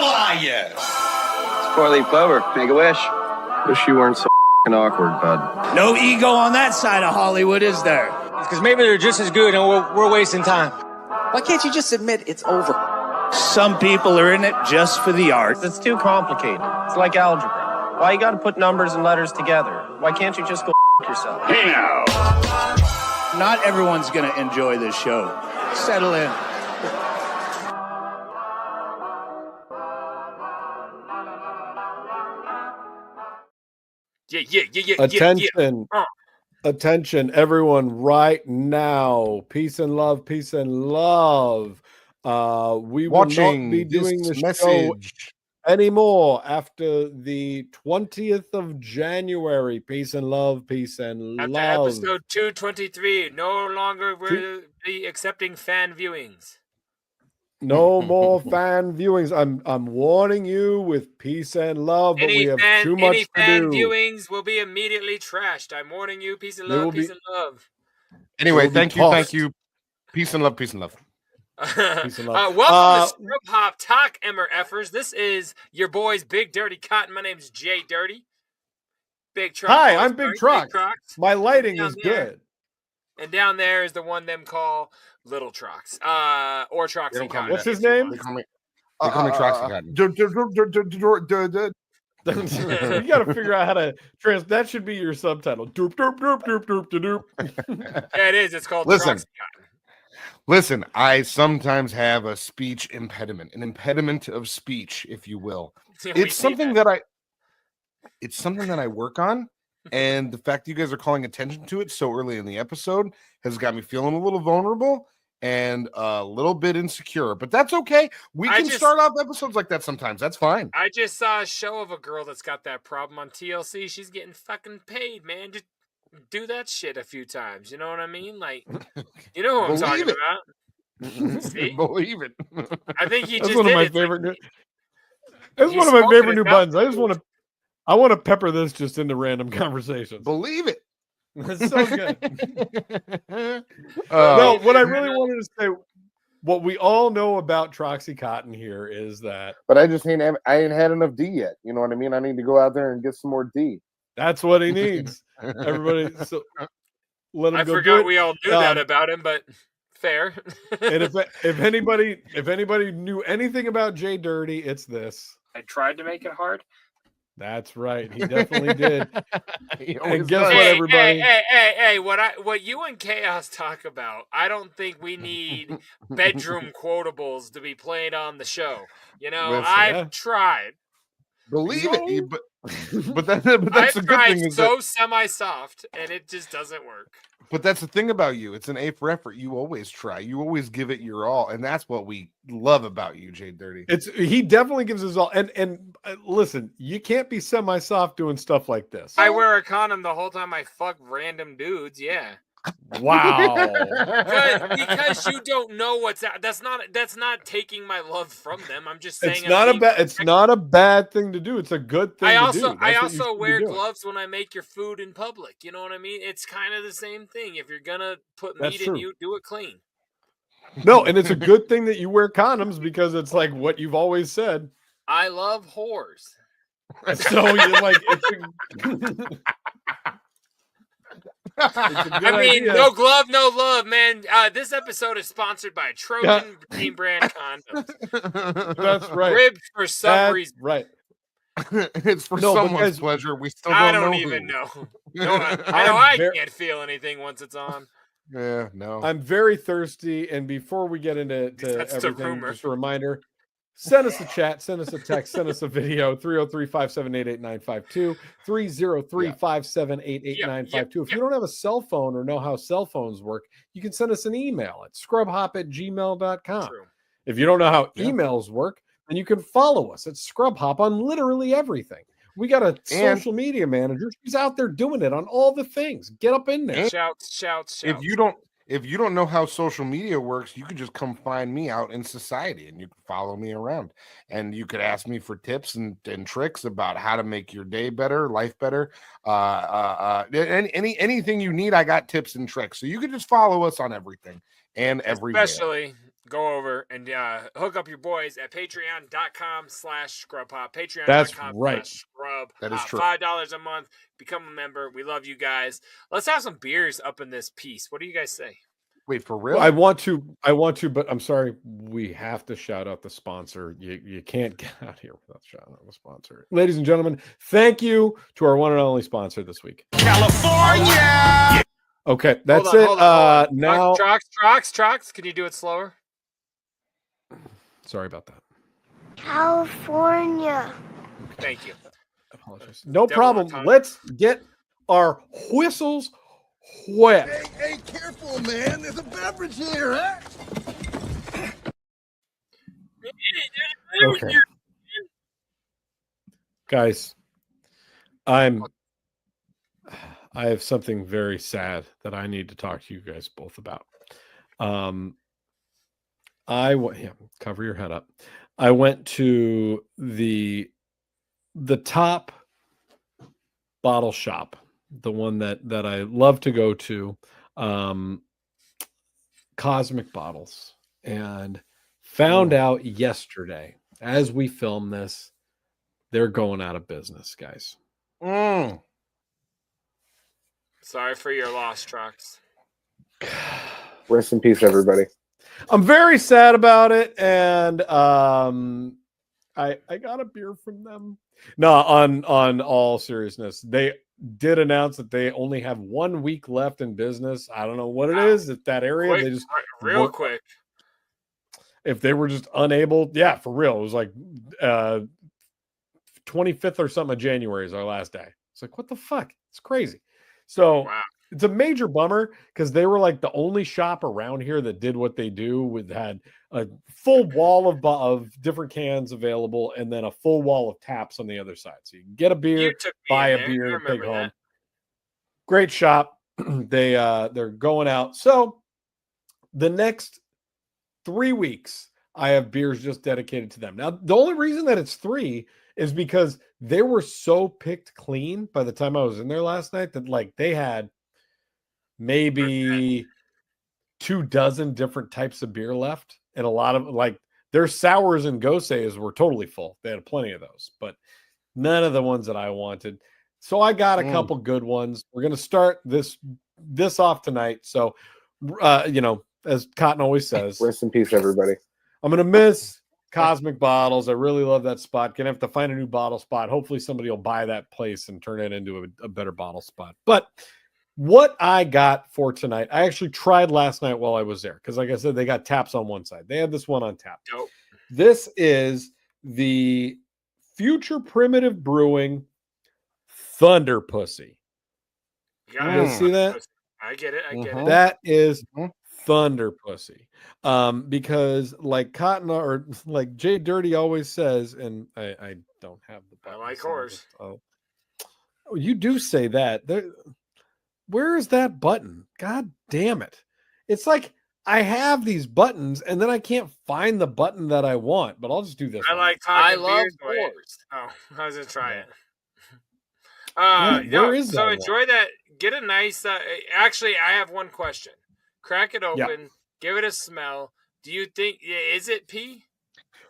are you? It's four-leaf clover. Make a wish. Wish you weren't so awkward, bud. No ego on that side of Hollywood, is there? Because maybe they're just as good and we're wasting time. Why can't you just admit it's over? Some people are in it just for the art. It's too complicated. It's like algebra. Why you gotta put numbers and letters together? Why can't you just go yourself? Hey now! Not everyone's gonna enjoy this show. Settle in. Attention. Attention, everyone, right now. Peace and love, peace and love. We will not be doing this show anymore after the 20th of January. Peace and love, peace and after love. episode 223, no longer will be accepting fan viewings. No more fan viewings. I'm warning you with peace and love, but we have too much to do. Any fan viewings will be immediately trashed. I'm warning you. Peace and love, peace and love. Anyway, thank you. Peace and love, peace and love. Peace and love. Welcome to Scrub Hop Talk, MRFers. This is your boys, Big Dirty Cotton. My name's JDirty. Big Trox. Hi, I'm Big Trox. My lighting is good. And down there is the one them call Little Trox. Or Troxy Cotton. What's his name? They call me Troxy Cotton. You got to figure out how to that should be your subtitle. Doop doop doop doop doop doop. Yeah, it is. It's called Troxy Cotton. Listen, I sometimes have a speech impediment, an impediment of speech, if you will. It's something that I work on, and the fact that you guys are calling attention to it so early in the episode has got me feeling a little vulnerable and a little bit insecure, but that's okay. We can start off episodes like that sometimes. That's fine. I just saw a show of a girl that's got that problem on TLC. She's getting fucking paid, man. Just do that shit a few times. You know what I mean? Like, you know who I'm talking about. See? Believe it. I think he That's just one of my favorite. That's one of my favorite new buttons. I want to pepper this just into random conversations. Believe it. That's so good. No, what I really wanted to say, what we all know about Troxy Cotton here is that. But I ain't had enough D yet. You know what I mean? I need to go out there and get some more D. That's what he needs. Everybody, so let him I go. forgot we all knew that about him, but fair. And if anybody knew anything about JDirty, it's this. I tried to make it hard. That's right. He definitely did. And guess what, everybody? Hey! What you and Chaos talk about, I don't think we need bedroom quotables to be played on the show. You know, I've tried. Believe it, but that's a good thing. Is so semi-soft, and it just doesn't work. But that's the thing about you. It's an A for effort. You always try. You always give it your all, and that's what we love about you, JDirty. He definitely gives his all. And listen, you can't be semi-soft doing stuff like this. I wear a condom the whole time I fuck random dudes. Yeah. Wow. because you don't know what's out. That's not taking my love from them. I'm just saying it's not a bad thing to do. It's a good thing to do. I also wear gloves when I make your food in public. You know what I mean? It's kind of the same thing. If you're gonna put meat in you, do it clean. No, and it's a good thing that you wear condoms because it's like what you've always said. I love whores. So you're like I mean, no glove, no love, man. This episode is sponsored by Trojan name brand condoms. That's right. Ribbed for some reason. Right. It's for someone's pleasure. We still don't even know. I can't feel anything once it's on. Yeah, no. I'm very thirsty, and before we get into everything, just a reminder. Send us a chat, send us a text, send us a video, 303-578-8952, 303-578-8952. If you don't have a cell phone or know how cell phones work, you can send us an email at scrubhop@gmail.com. True. If you don't know how emails work, then you can follow us at Scrubhop on literally everything. We got a social media manager. She's out there doing it on all the things. Get up in there. Shouts. If you don't know how social media works, you can just come find me out in society and you can follow me around. And you could ask me for tips and tricks about how to make your day better, life better. Anything you need, I got tips and tricks. So you can just follow us on everything and every Especially go over and hook up your boys at patreon.com/scrubhop. That's right. Patreon.com/scrub. That is true. $5 a month. Become a member. We love you guys. Let's have some beers up in this piece. What do you guys say? Wait, for real? I want to, but I'm sorry. We have to shout out the sponsor. You can't get out here without shouting out the sponsor. Ladies and gentlemen, thank you to our one and only sponsor this week. California! Okay, that's Hold on. now, Trox, can you do it slower? sorry about that. California. Thank you. I apologize. No Devil problem. Montana. Let's get our whistles wet. Hey, careful, man. There's a beverage here, huh? Okay. Guys, I have something very sad that I need to talk to you guys both about. Cover your head up. I went to the top bottle shop, the one that I love to go to, Cosmic Bottles, and found out yesterday as we film this, they're going out of business, guys. Sorry for your loss, Trox. Rest in peace, everybody. I'm very sad about it, and I got a beer from them. No, on all seriousness, they did announce that they only have 1 week left in business. I don't know what it is at that area. Quick, they just real quick. If they were just unable, yeah, for real. It was like 25th or something of January is our last day. It's like, what the fuck? It's crazy. So Wow. it's a major bummer because they were like the only shop around here that did what they do, had a full wall of different cans available and then a full wall of taps on the other side. So you can get a beer, buy a beer, and take home. Great shop. They're going out. So the next 3 weeks, I have beers just dedicated to them. Now, the only reason that it's 3 is because they were so picked clean by the time I was in there last night that like they had maybe 24 different types of beer left, and a lot of like their sours and goses were totally full. They had plenty of those, but none of the ones that I wanted. So I got a couple good ones. We're gonna start this off tonight. So as Cotton always says, Rest in peace, everybody. I'm gonna miss Cosmic Bottles. I really love that spot. Gonna have to find a new bottle spot. Hopefully somebody will buy that place and turn it into a better bottle spot. But what I got for tonight, I actually tried last night while I was there because, like I said, they got taps on one side. They had this one on tap. Dope. This is the Future Primitive Brewing Thunder Pussy. You see that? I get it. I get it. That is Thunder Pussy. Because like Cotton or like JDirty always says, and I don't have the button. I like horse. Oh, you do say that. Where is that button? God damn it. It's like I have these buttons and then I can't find the button that I want, but I'll just do this. I love horse. Oh, I was gonna try it. Where is that? So enjoy that. Get a nice. Actually, I have one question. Crack it open. Yeah. Give it a smell. Do you think is it pee?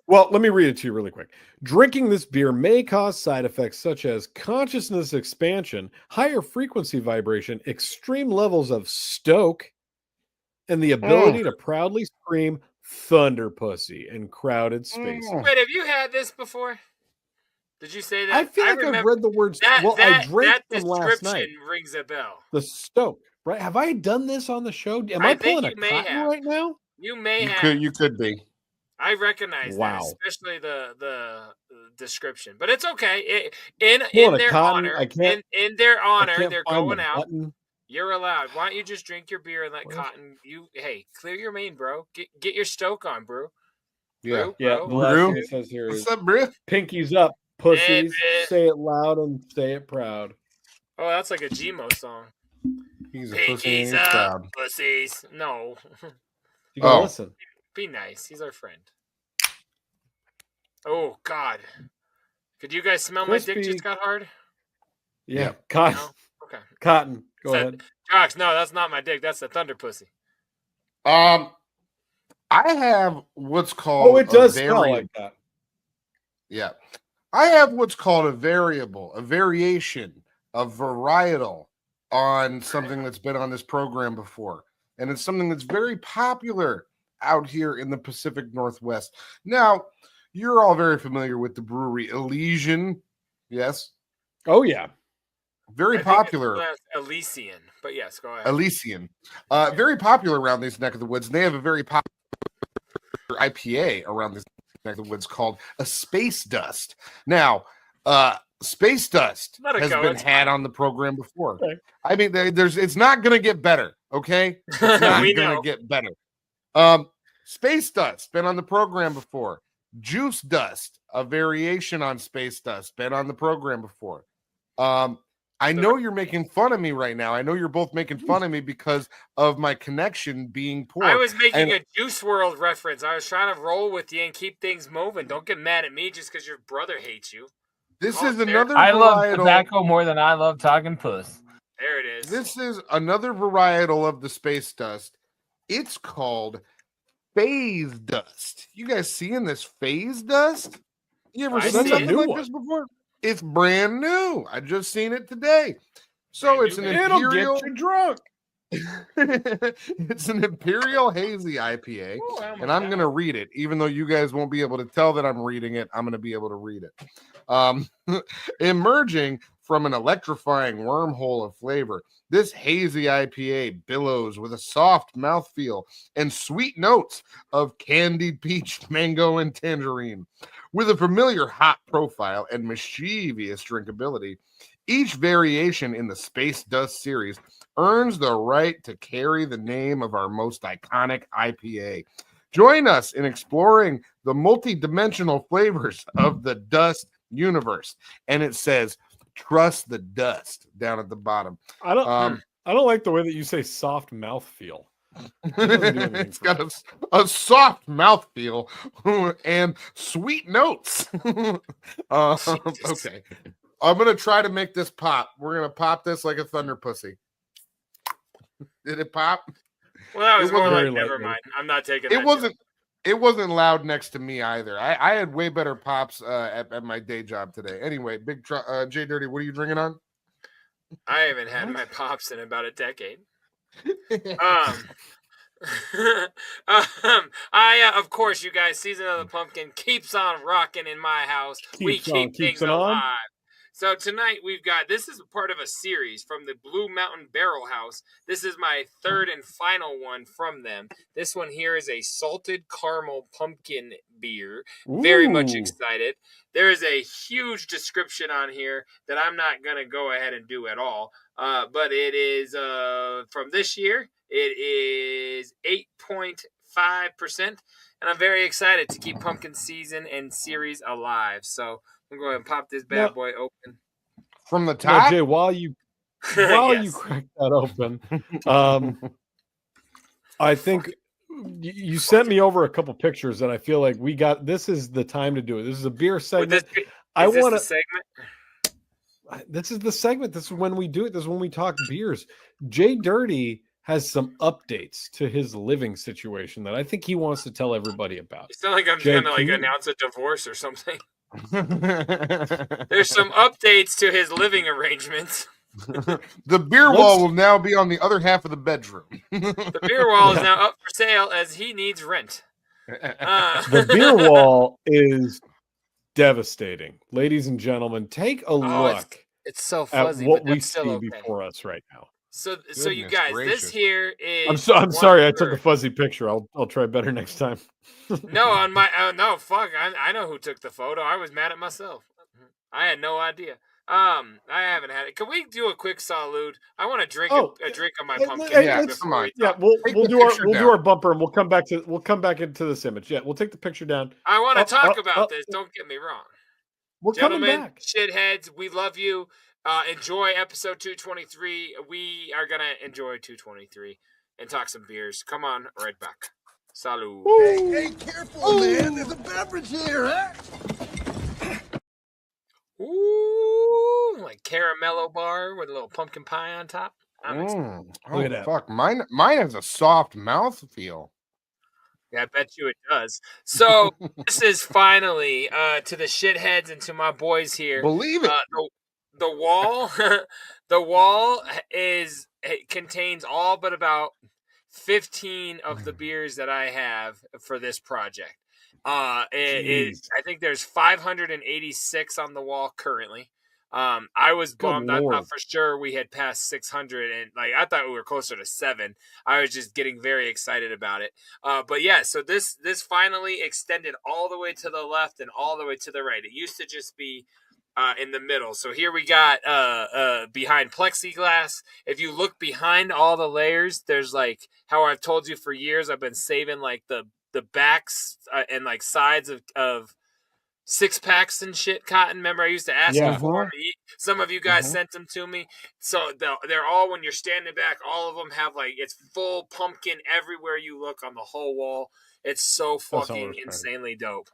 Well, let me read it to you really quick. Drinking this beer may cause side effects such as consciousness expansion, higher frequency vibration, extreme levels of stoke, and the ability to proudly scream "Thunder Pussy" in crowded spaces. Wait, have you had this before? Did you say that? I feel like I've read the words. I drank them last night. Rings a bell. The stoke, right? Have I done this on the show? Am I pulling a Cotton right now? You may have. You could be. I recognize that, especially the description, but it's okay. In their honor, they're going out. Button. You're allowed. Why don't you just drink your beer and let Cotton? Clear your main, bro. Get your stoke on, bro. Yeah, brew. It says here, what's up, bro? Pinkies up, pussies. Say it loud and say it proud. Oh, that's like a Gmo song. He's a Pinkies pussy up, proud. pussies. No. You gotta listen. Be nice. He's our friend. Oh, God. Could you guys smell my dick just got hard? Yeah. Cotton. No? Okay. Cotton. Go ahead. Trox, no, that's not my dick. That's the Thunder Pussy. I I have what's called. Oh, it does smell like that. Yeah, I have what's called a variation, a varietal on something that's been on this program before, and it's something that's very popular out here in the Pacific Northwest. Now, you're all very familiar with the brewery Elysian, yes? Oh yeah, very popular. Elysian, but yes, go ahead. Elysian, very popular around this neck of the woods. And they have a very popular IPA around this neck of the woods called a Space Dust. Now, Space Dust has been had on the program before. Okay. I mean, it's not going to get better. Okay, it's not going to get better. Space Dust been on the program before. Juice Dust, a variation on Space Dust, been on the program before. I know you're making fun of me right now. I know you're both making fun of me because of my connection being poor. I was making a Juice WRLD reference. I was trying to roll with you and keep things moving. Don't get mad at me just because your brother hates you. This is another I love tobacco more than I love talking puss. There it is. This is another varietal of the Space Dust. It's called Phase Dust. You guys seeing this Phase Dust? You ever seen something like this before? It's brand new. I just seen it today. So it's an imperial. It'll get you drunk. It's an imperial hazy IPA, and I'm gonna read it. Even though you guys won't be able to tell that I'm reading it, I'm gonna be able to read it. Emerging from an electrifying wormhole of flavor, this hazy IPA billows with a soft mouthfeel and sweet notes of candied peach, mango, and tangerine. With a familiar hot profile and mischievous drinkability, each variation in the Space Dust series earns the right to carry the name of our most iconic IPA. Join us in exploring the multi-dimensional flavors of the Dust universe. And it says, trust the dust down at the bottom. I don't like the way that you say soft mouthfeel. It's got a soft mouthfeel and sweet notes. Okay. I'm going to try to make this pop. We're going to pop this like a thunder pussy. Did it pop? Well, that was more like, never mind. I'm not taking that. It wasn't loud next to me either. I had way better pops at my day job today. Anyway, JDirty, what are you drinking on? I haven't had my pops in about a decade. Of course, you guys, Season of the Pumpkin keeps on rocking in my house. We keep things alive. So tonight this is part of a series from the Blue Mountain Barrel House. This is my third and final one from them. This one here is a salted caramel pumpkin beer. Ooh. Very much excited. There is a huge description on here that I'm not going to go ahead and do at all. But it is from this year. It is 8.5%. And I'm very excited to keep pumpkin season and series alive. So I'm going to pop this bad boy open. From the top? Jay, while you crack that open, I think you sent me over a couple pictures and I feel like this is the time to do it. This is a beer segment. This is the segment. This is when we do it. This is when we talk beers. JDirty has some updates to his living situation that I think he wants to tell everybody about. It's not like I'm going to announce a divorce or something. There's some updates to his living arrangements. The beer wall will now be on the other half of the bedroom. The beer wall is now up for sale as he needs rent. The beer wall is devastating. Ladies and gentlemen, take a look it's so fuzzy, at what but we see okay. before us right now. So you guys, gracious. This here is. I'm sorry, I took a fuzzy picture. I'll try better next time. No, no, fuck. I know who took the photo. I was mad at myself. I had no idea. I haven't had it. Can we do a quick salute? I want to drink a drink of my pumpkin. We'll do our bumper and we'll come back into this image. Yeah, we'll take the picture down. I want to talk about this. Don't get me wrong. We're Gentlemen, coming back. Shitheads, we love you. Enjoy episode 223. We are gonna enjoy 223 and talk some beers. Come on, right back. Salud. Hey, careful, man. There's a beverage here, huh? Ooh, like caramello bar with a little pumpkin pie on top. Oh, fuck. Mine has a soft mouthfeel. Yeah, I bet you it does. So this is finally to the shitheads and to my boys here. Believe it. The wall, the wall it contains all but about 15 of the beers that I have for this project. I think there's 586 on the wall currently. I was bummed. I thought for sure we had passed 600, and I thought we were closer to 7. I was just getting very excited about it. But yeah, so this finally extended all the way to the left and all the way to the right. It used to just be in the middle. So here we got behind plexiglass. If you look behind all the layers, there's how I've told you for years, I've been saving the backs and sides of 6-packs and shit, Cotton. Remember, I used to ask you for them. Some of you guys sent them to me. So they're all, when you're standing back, all of them have it's full pumpkin everywhere you look on the whole wall. It's so fucking insanely dope.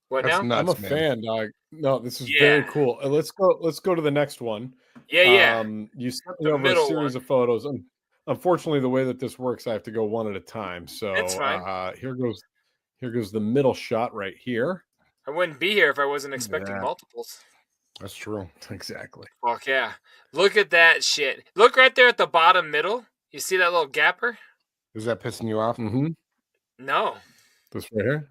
What That's now? nuts, I'm a fan, dog. No, this is Yeah. very cool. Let's go to the next one. Yeah. You sent me over a series of photos, and unfortunately, the way that this works, I have to go one at a time. So It's fine. Here goes the middle shot right here. I wouldn't be here if I wasn't expecting multiples. That's true. Exactly. Fuck yeah. Look at that shit. Look right there at the bottom middle. You see that little gapper? Is that pissing you off? Mm-hmm. No. This right here?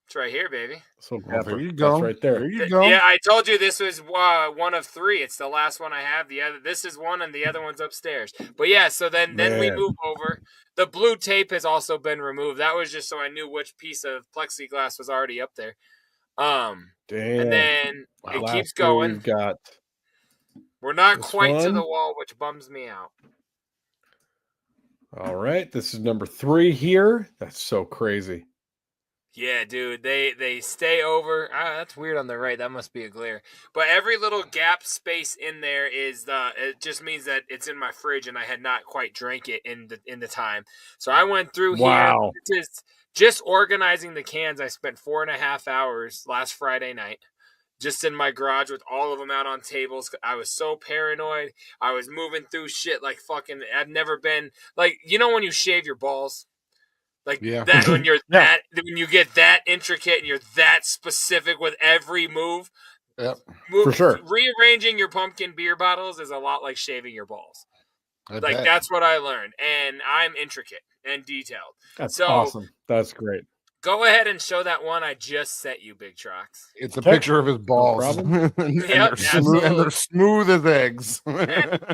It's right here, baby. So there you go. That's right there. There you go. Yeah, I told you this was one of 3. It's the last one I have. This is one, and the other one's upstairs. But yeah, so then we move over. The blue tape has also been removed. That was just so I knew which piece of plexiglass was already up there. Damn. And then it keeps going. We're not quite to the wall, which bums me out. All right, this is number 3 here. That's so crazy. Yeah, dude, they stay over. That's weird on the right. That must be a glare. But every little gap space in there is it just means that it's in my fridge and I had not quite drank it in the time. So I went through here. Just organizing the cans. I spent 4.5 hours last Friday night just in my garage with all of them out on tables. I was so paranoid. I was moving through shit like fucking. I've never been when you shave your balls. That when you're when you get that intricate and you're that specific with every move. Yep. For sure. Rearranging your pumpkin beer bottles is a lot like shaving your balls. I bet. That's what I learned. And I'm intricate and detailed. That's awesome. That's great. Go ahead and show that one I just sent you, Big Trox. It's a picture of his balls. No and they're smooth as eggs.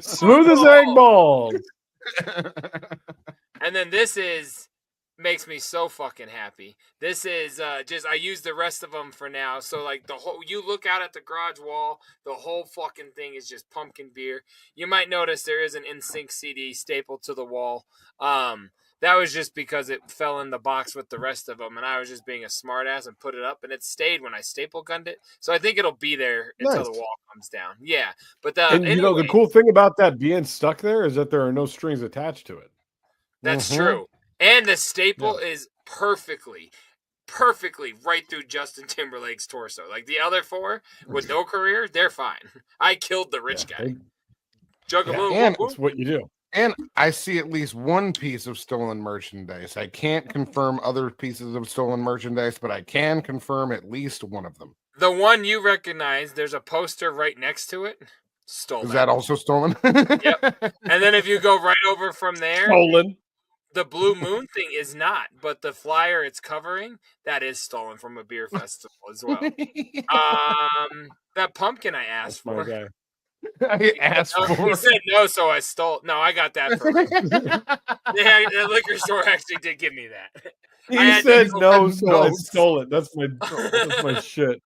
Smooth as egg balls. And then this makes me so fucking happy. This is I use the rest of them for now. So the whole, you look out at the garage wall, the whole fucking thing is just pumpkin beer. You might notice there is an NSYNC CD stapled to the wall. That was just because it fell in the box with the rest of them, and I was just being a smartass and put it up, and it stayed when I staple gunned it. So I think it'll be there until the wall comes down. Yeah, but the cool thing about that being stuck there is that there are no strings attached to it. That's true. And the staple is perfectly right through Justin Timberlake's torso. The other 4 with no career, they're fine. I killed the rich guy. And that's what you do. And I see at least one piece of stolen merchandise. I can't confirm other pieces of stolen merchandise, but I can confirm at least one of them. The one you recognize, there's a poster right next to it. Stolen. Is that also stolen? Yep. And then if you go right over from there, stolen. The Blue Moon thing is not, but the flyer it's covering, that is stolen from a beer festival as well. That pumpkin I asked for. Okay. I asked for. He said no, so I stole. No, I got that from him. The liquor store actually did give me that. He said no, so I stole it. That's my shit.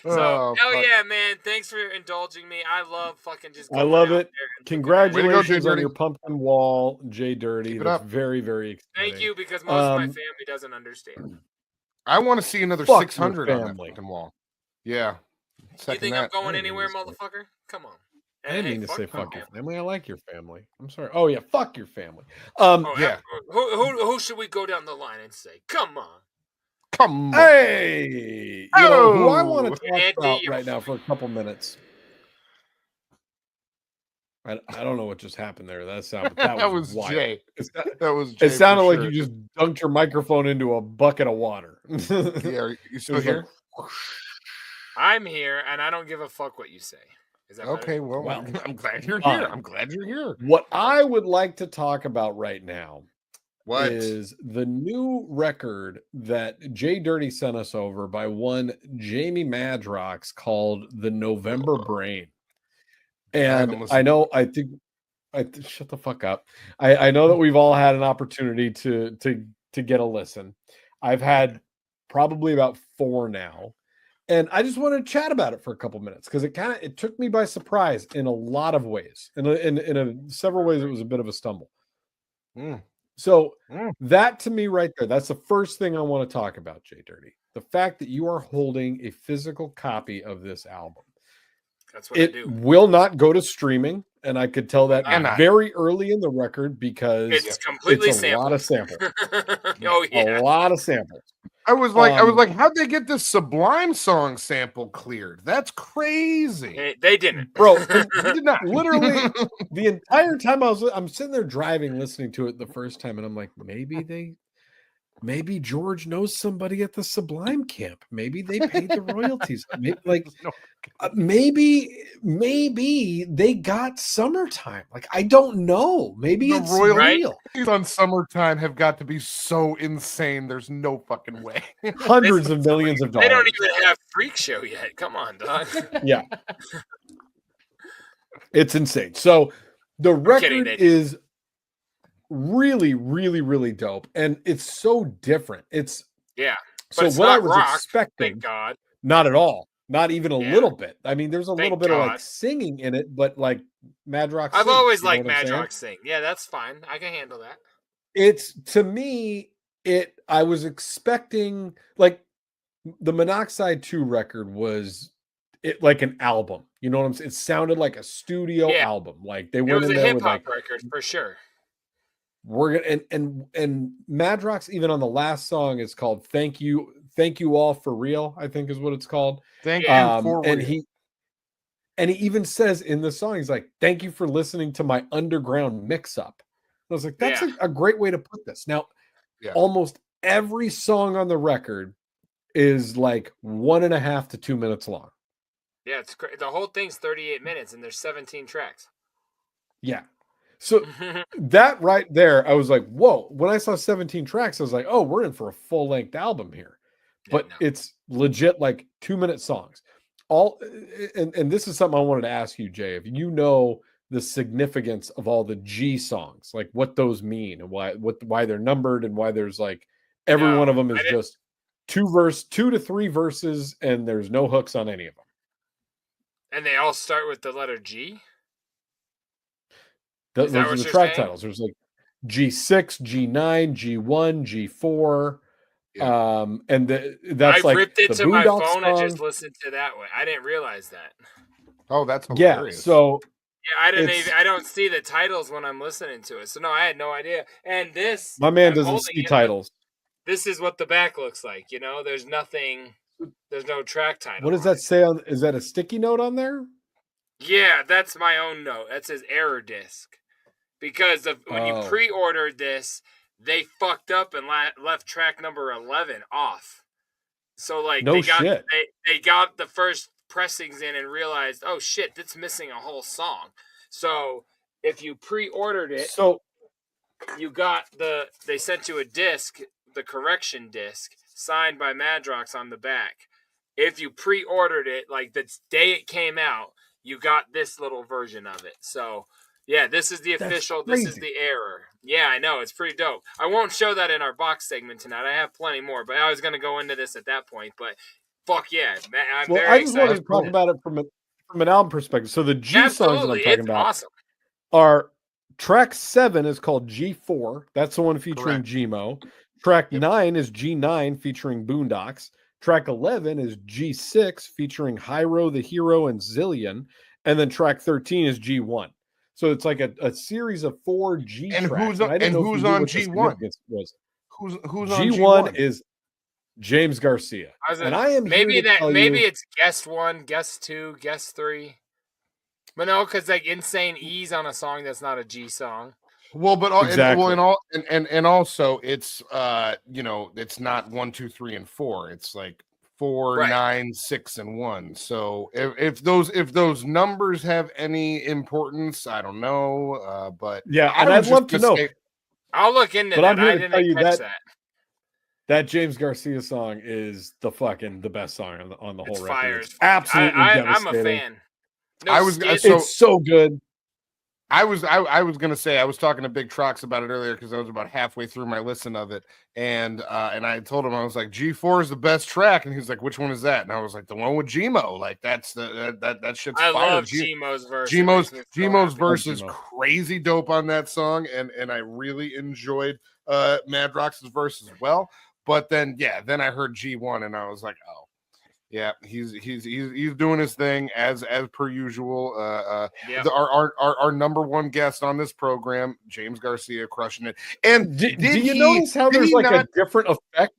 So hell yeah, man! Thanks for indulging me. I love fucking just. I love it. Congratulations on your pumpkin wall, JDirty. That's very, very exciting. Thank you, because most of my family doesn't understand. I want to see another 600 on that fucking wall. Yeah. You think I'm going anywhere, motherfucker? Come on. I didn't mean to say fuck your family. I like your family. I'm sorry. Oh yeah, fuck your family. Yeah. Who should we go down the line and say, come on? Come on. Hey, you know who I want to talk about right now for a couple minutes. I don't know what just happened there. That sound, but that was wild. Jay. That was Jay. It sounded like you just dunked your microphone into a bucket of water. Yeah, you still here? Like, I'm here, and I don't give a fuck what you say. Is that okay? Better? Well, I'm glad you're here. I'm glad you're here. What I would like to talk about right now What is the new record that JDirty sent us over by one Jamie Madrox called The November Brain. And I think shut the fuck up. I know that we've all had an opportunity to get a listen. I've had probably about 4 now. And I just want to chat about it for a couple minutes because it took me by surprise in a lot of ways. In several ways, it was a bit of a stumble. So that to me right there, that's the first thing I want to talk about, JDirty. The fact that you are holding a physical copy of this album. That's what I do. It will not go to streaming, and I could tell that very early in the record because it's completely a lot of samples. Oh yeah, a lot of samples. I was like, how'd they get this Sublime song sample cleared? That's crazy. They didn't, bro. They did not. Literally, the entire time I'm sitting there driving, listening to it the first time, and I'm like, maybe George knows somebody at the Sublime camp. Maybe they paid the royalties. Maybe they got Summertime. Like, I don't know. Maybe the it's royalties real. On Summertime have got to be so insane. There's no fucking way. Hundreds of millions of dollars. They don't even have Freak Show yet. Come on, dog. Yeah. It's insane. So the record is really, really, really dope. And it's so different. It's but so it's what not I was rock, expecting. Thank God. Not at all. Not even a little bit. I mean, there's a little bit of like God. singing in it, but like Madrox. I've always liked Madrox sing. Yeah, that's fine. I can handle that. It's to me, I was expecting like the Monoxide 2 record was like an album. You know what I'm saying? It sounded like a studio album. Like they went in there with like record for sure. We're gonna and Madrox, even on the last song, is called Thank You All for Real, I think is what it's called. Thank you for and real. He even says in the song, he's like, thank you for listening to my underground mix-up. I was like, that's a great way to put this. Now, almost every song on the record is like 1.5 to 2 minutes long. Yeah, it's great. The whole thing's 38 minutes and there's 17 tracks. Yeah. So that right there, I was like, whoa. When I saw 17 tracks, I was like, oh, we're in for a full-length album here. But it's legit like 2-minute songs. And this is something I wanted to ask you, Jay, if you know the significance of all the G songs, like what those mean and why they're numbered and why there's like every one of them is just 2 to 3 verses and there's no hooks on any of them. And they all start with the letter G? Those are the track titles. There's like G6, G9, G1, G4. And that's I like ripped it the to my Boondocks phone song. and just listened to that one. I didn't realize that. Oh, that's hilarious. Yeah, so I don't see the titles when I'm listening to it. So no, I had no idea. And this, my man doesn't see titles. This is what the back looks like. You know, there's nothing. There's no track title. What does that say on? Is that a sticky note on there? Yeah, that's my own note. That says error disc. Because when you pre-ordered this, they fucked up and left track number 11 off. So like they got the first pressings in and realized, oh shit, that's missing a whole song. So if you pre-ordered it, you got they sent you a disc, the correction disc, signed by Madrox on the back. If you pre-ordered it, like the day it came out, you got this little version of it. So yeah, this is the official. This is the error. Yeah, I know. It's pretty dope. I won't show that in our box segment tonight. I have plenty more, but I was going to go into this at that point. But fuck yeah, man, I'm very excited. I just wanted to talk about it from an album perspective. So the G songs that I'm talking about are track 7 is called G4. That's the one featuring Gmo. Track 9 is G9 featuring Boondocks. Track 11 is G6 featuring Hyro, the Hero, and Zillion. And then track 13 is G1. So it's like a series of 4 G and tracks. Who's on G1? Who's on G1 is James Garcia. Maybe it's guest 1, guest 2, guest 3. But no, because like Insane E's on a song that's not a G song. Well, but Exactly. and also it's it's not 1, 2, 3, and 4. It's like 4, Right. 9, 6, and 1. So if those numbers have any importance, I don't know. But Yeah, I and was I'd love just to gonna know. say, I'll look into But that. I'm here I to didn't tell you catch that James Garcia song is the best song on the whole It's record. fire It's as fuck. absolutely I'm devastating. a fan. No I was skits. It's so good. I was gonna say, I was talking to Big Trox about it earlier because I was about halfway through my listen of it, and I told him, I was like, G4 is the best track, and he's like, which one is that? And I was like, the one with Gmo. Like that's that shit's I fire. love Gmo's verse. Gmo's verse is Gmo. crazy dope on that song, and I really enjoyed Madrox's verse as well. But then I heard G1, and I was like, oh. Yeah, he's doing his thing as per usual. Our number one guest on this program, James Garcia, crushing it. And do you notice how there's like a different effect?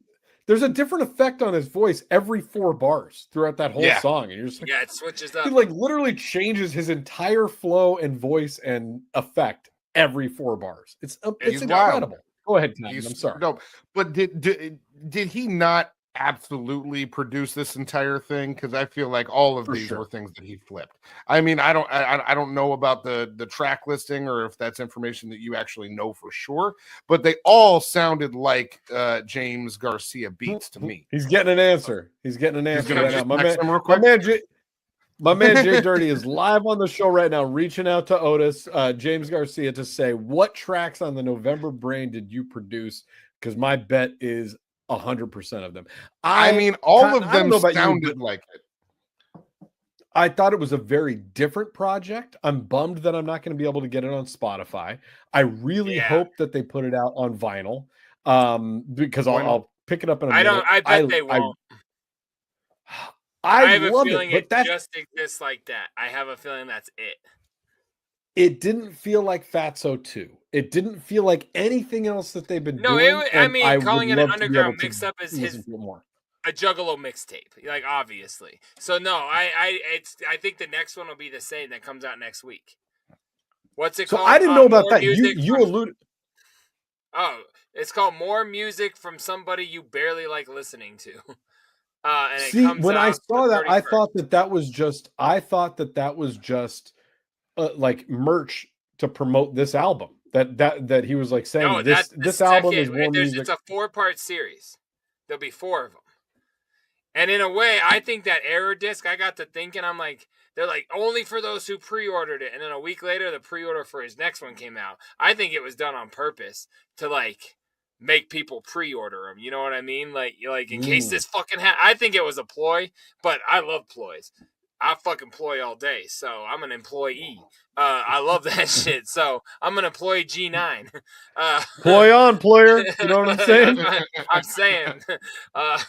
There's a different effect on his voice every 4 bars throughout that whole song, and you're just like, it switches up. He like literally changes his entire flow and voice and effect every 4 bars. It's incredible. Wild. Go ahead, Tom. I'm sorry. Dope. But did he not absolutely produce this entire thing? Because I feel like all of these were things that he flipped. I mean, I don't know about the track listing or if that's information that you actually know for sure, but they all sounded like James Garcia beats to me. He's getting an answer. He's getting an answer right now. My man JDirty is live on the show right now, reaching out to Otis, James Garcia, to say, what tracks on the November Brain did you produce? Because my bet is 100% of them. I mean, all of them sounded like it. I thought it was a very different project. I'm bummed that I'm not going to be able to get it on Spotify. I really hope that they put it out on vinyl, because I'll pick it up in a minute. I bet they won't. I have a love feeling it, but just exists like that. I have a feeling that's it. It didn't feel like Fatso 2. It didn't feel like anything else that they've been doing. I mean, calling it an underground mix-up is a Juggalo mixtape, like obviously. So no, I think the next one will be the same that comes out next week. What's it called? So I didn't know about that. You alluded. Oh, it's called More Music from Somebody You Barely Like Listening to. And see, when I saw that, I thought that was just. Like merch to promote this album. That he was like saying this album is more music. It's a 4-part series. There'll be 4 of them. And in a way, I think that error disc, I got to thinking, I'm like, they're like, only for those who pre-ordered it. And then a week later, the pre-order for his next one came out. I think it was done on purpose to like make people pre-order them. You know what I mean? Like in case this fucking I think it was a ploy, but I love ploys. I fucking ploy all day, so I'm an employee. I love that shit, so I'm an employee G9. Ploy on, player. You know what I'm saying? I'm saying,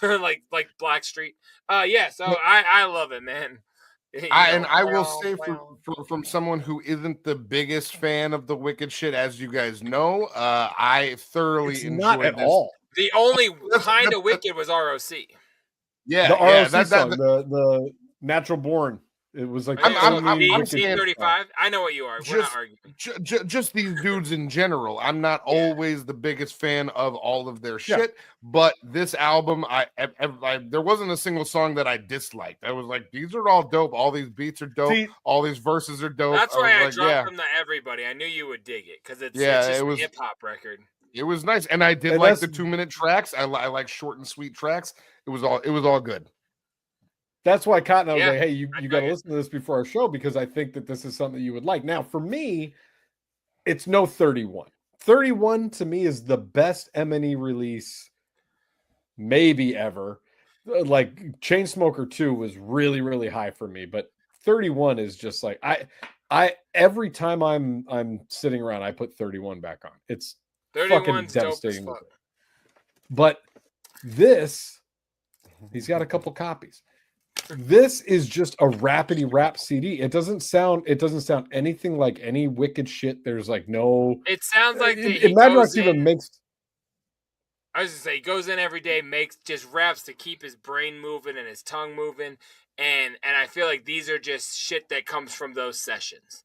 like Blackstreet. Yeah. So I love it, man. I will say from someone who isn't the biggest fan of the Wicked shit, as you guys know, I thoroughly enjoyed not at this. all. The only kind of Wicked was ROC. Yeah, the ROC song, the Natural Born. It was like I'm T35. I know what you are. We're not arguing. Just these dudes in general. I'm not always the biggest fan of all of their shit, but this album, I there wasn't a single song that I disliked. I was like, these are all dope. All these beats are dope. All these verses are dope. That's why I dropped them to everybody. I knew you would dig it because it's just a hip hop record. It was nice, and I did like the 2-minute tracks. I like short and sweet tracks. It was all good. That's why Cotton, I was like, hey, you got to listen to this before our show because I think that this is something you would like. Now, for me, it's no 31. 31 to me is the best M&E release maybe ever. Like Chainsmoker 2 was really, really high for me, but 31 is just like I every time I'm sitting around, I put 31 back on. It's fucking devastating. But this, he's got a couple copies. This is just a rapidy rap CD. It doesn't sound anything like any Wicked shit. There's like no. It sounds like Madrox even makes. I was gonna say he goes in every day, makes just raps to keep his brain moving and his tongue moving, And I feel like these are just shit that comes from those sessions.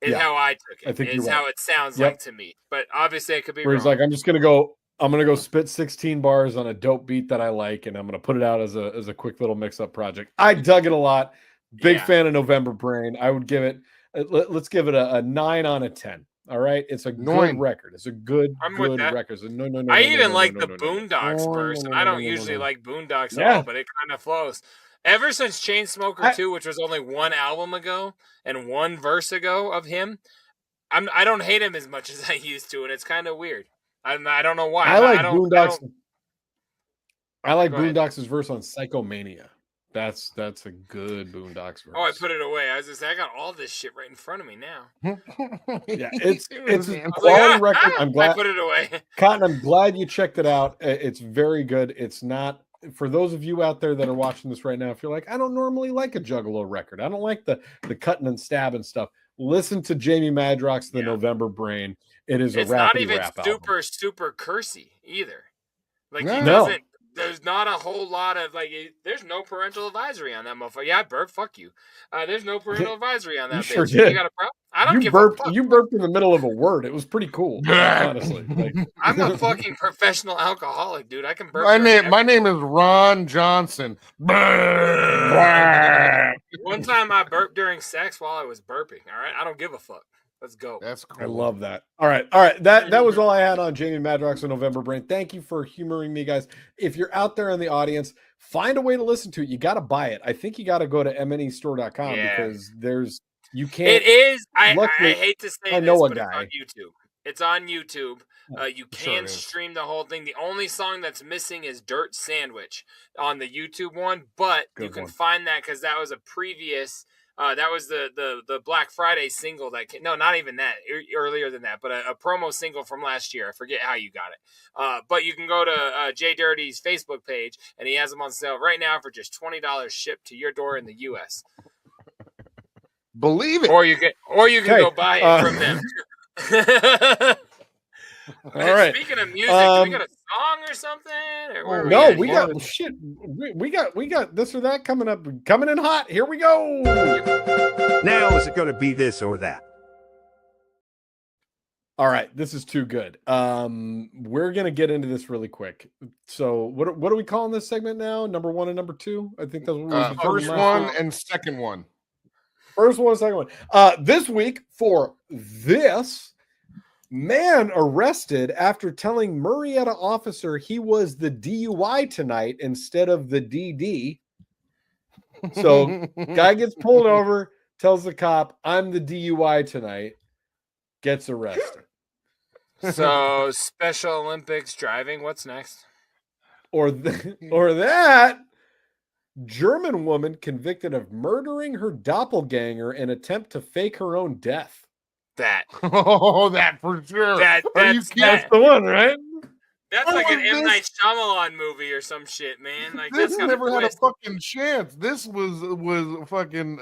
Is how I took it. I think is how it sounds like to me. But obviously I could be where wrong. he's like, I'm gonna go spit 16 bars on a dope beat that I like, and I'm gonna put it out as a quick little mix-up project. I dug it a lot. Big fan of November Brain. I would give it let's give it a 9 on a 10. All right. It's a good record. It's a good record. So no. I even like the Boondocks verse, and I don't usually like Boondocks at all, but it kind of flows. Ever since Chainsmoker 2, which was only one album ago and one verse ago of him, I don't hate him as much as I used to, and it's kind of weird. I don't know why. I like Boondocks. I like Boondocks' verse on Psychomania. That's a good Boondocks verse. Oh, I put it away. I was just I got all this shit right in front of me now. Yeah, it's a quality record. I'm glad I put it away. Cotton, I'm glad you checked it out. It's very good. It's not for those of you out there that are watching this right now. If you're like, I don't normally like a Juggalo record. I don't like the cutting and stabbing stuff. Listen to Jamie Madrox's The November Brain. It's not even super cursy either. Like he doesn't. There's not a whole lot of there's no parental advisory on that motherfucker. Yeah, I burped. Fuck you. There's no parental advisory on that. You bitch. Sure did. You got a problem? I don't give a fuck. You burped in the middle of a word. It was pretty cool, honestly. I'm a fucking professional alcoholic, dude. I can burp. My name is Ron Johnson. One time I burped during sex while I was burping. All right, I don't give a fuck. Let's go. That's cool. I love that. All right. That was all I had on Jamie Madrox and November Brain. Thank you for humoring me, guys. If you're out there in the audience, find a way to listen to it. You got to buy it. I think you got to go to mnestore.com because you can't. It is. I hate to say this, but it's on YouTube. It's on YouTube. You can stream the whole thing. The only song that's missing is Dirt Sandwich on the YouTube one, but you can find that because that was a previous. That was the Black Friday single that came, no, not even that, earlier than that, but a promo single from last year. I forget how you got it. But you can go to JDirty's Facebook page, and he has them on sale right now for just $20 shipped to your door in the U.S. Believe it. Or you can go buy it from them. All right. Speaking of music, do we got a song or something? Or we got shit. We got this or that coming up, coming in hot. Here we go. Now is it going to be this or that? All right, this is too good. We're gonna get into this really quick. So, what are we calling this segment now? Number 1 and number 2. I think that's what first one and second one. First one, second one. This week for this. Man arrested after telling Murrieta officer he was the DUI tonight instead of the DD. So guy gets pulled over, tells the cop, I'm the DUI tonight, gets arrested. So Special Olympics driving, what's next? Or that German woman convicted of murdering her doppelganger in attempt to fake her own death. That for sure. That's the one, right? That's like an M. Night Shyamalan movie or some shit, man. Like this never had a fucking chance. This was fucking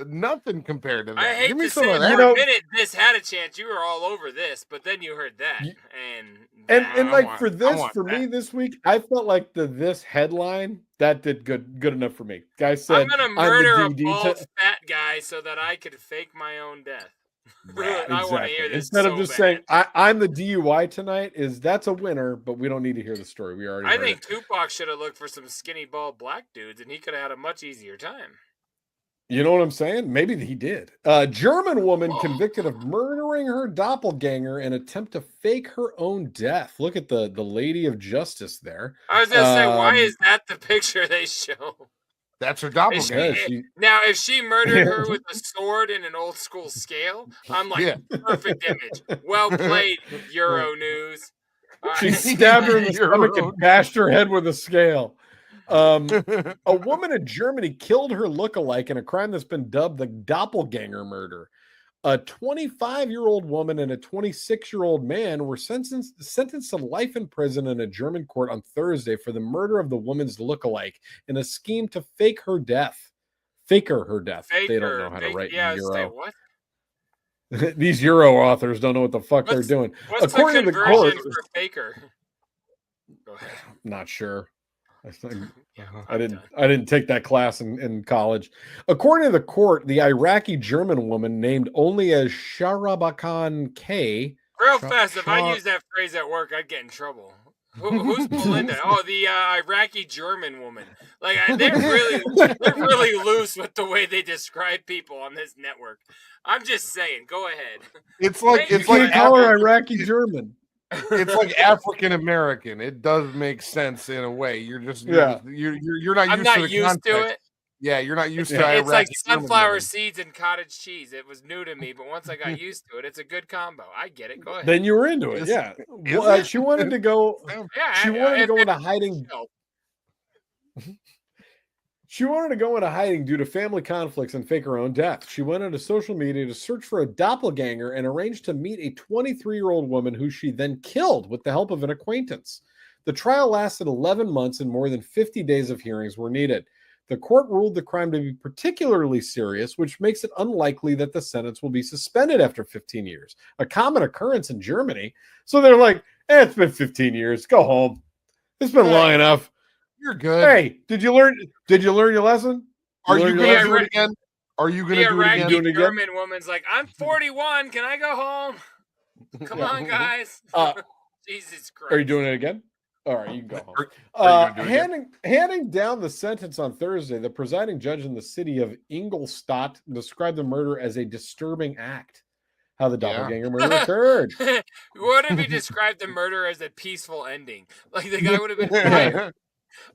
nothing compared to that. I hate to say for a minute this had a chance. You were all over this, but then you heard that, and like for me this week, I felt like this headline that did good enough for me. Guy said, "I'm gonna murder a bald fat guy so that I could fake my own death." Exactly. I want to hear this. Instead of just saying I'm the DUI tonight, that's a winner, but we don't need to hear the story. We already. I think Tupac should have looked for some skinny bald black dudes, and he could have had a much easier time. You know what I'm saying? Maybe he did. German woman convicted of murdering her doppelganger in attempt to fake her own death. Look at the Lady of Justice there. I was gonna say, why is that the picture they show? That's her doppelganger. Now, if she murdered her with a sword and an old school scale, I'm like, perfect image. Well played, Euro News. She stabbed her in the stomach and bashed her head with a scale. A woman in Germany killed her lookalike in a crime that's been dubbed the doppelganger murder. A 25-year-old woman and a 26-year-old man were sentenced to life in prison in a German court on Thursday for the murder of the woman's lookalike in a scheme to fake her death. They don't know how to write Euro. What? These Euro authors don't know what the fuck they're doing. What's according the conversion to the court, for faker? Go ahead. Not sure. I didn't take that class in college. According to the court, the Iraqi German woman named only as Sharabakan K. Real fast, if I use that phrase at work, I'd get in trouble. Who's Belinda? Oh, the Iraqi German woman. Like they're really loose with the way they describe people on this network. I'm just saying. Go ahead. It's like call her Iraqi German. It's like African American. It does make sense in a way. You're not I'm not used to it. Yeah, you're not used to it. It's like sunflower seeds and cottage cheese. It was new to me, but once I got used to it, it's a good combo. I get it. Go ahead. Then you were into it. Yeah. Well, she wanted to go. She wanted to go into hiding. She wanted to go into hiding due to family conflicts and fake her own death. She went onto social media to search for a doppelganger and arranged to meet a 23-year-old woman who she then killed with the help of an acquaintance. The trial lasted 11 months and more than 50 days of hearings were needed. The court ruled the crime to be particularly serious, which makes it unlikely that the sentence will be suspended after 15 years, a common occurrence in Germany. So they're like, it's been 15 years. Go home. It's been long enough. You're good. Hey, did you learn your lesson? Are you going to do it again? Are you going to do it again? The German woman's like, I'm 41. Can I go home? Come on, guys. Jesus Christ. Are you doing it again? All right, you can go home. Handing down the sentence on Thursday, the presiding judge in the city of Ingolstadt described the murder as a disturbing act. How the doppelganger murder occurred. What if he described the murder as a peaceful ending? Like the guy would have been fired.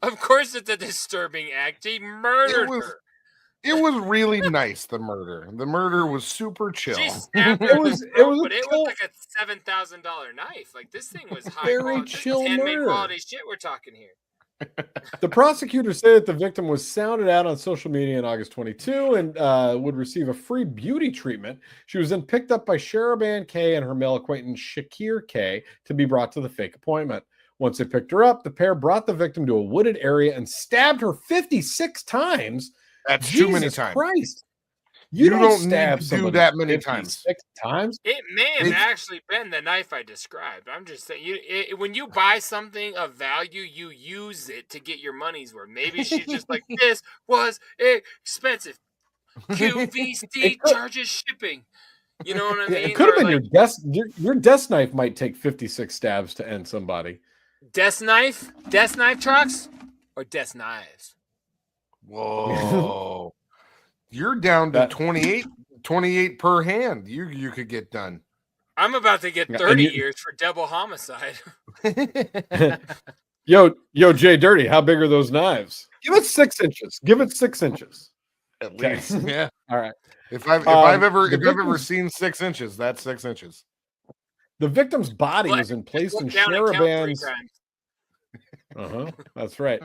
Of course it's a disturbing act. He murdered her. It was really nice, the murder. The murder was super chill. She stabbed her but it was like a $7,000 knife. Like this thing was high quality. Chill handmade murder. Quality shit we're talking here. The prosecutor said that the victim was sounded out on social media in August 22 and would receive a free beauty treatment. She was then picked up by Sharaban K and her male acquaintance Shakir K to be brought to the fake appointment. Once they picked her up, the pair brought the victim to a wooded area and stabbed her 56 times. That's Jesus too many times. Christ. You don't stab need to do that many times. 6 times. It may have actually been the knife I described. I'm just saying, when you buy something of value, you use it to get your money's worth. Maybe she's just like, this was expensive. QVC charges shipping. You know what I mean? It could have been your desk. Your desk knife might take 56 stabs to end somebody. Desk knife Trox, or desk knives? Whoa. You're down to 28 per hand. You could get done. I'm about to get 30 years for double homicide. Yo, JDirty, how big are those knives? Give it 6 inches. Give it 6 inches. At least. Yeah. All right. If I've ever seen 6 inches, that's 6 inches. The victim's body was placed in Sharaban's. That's right.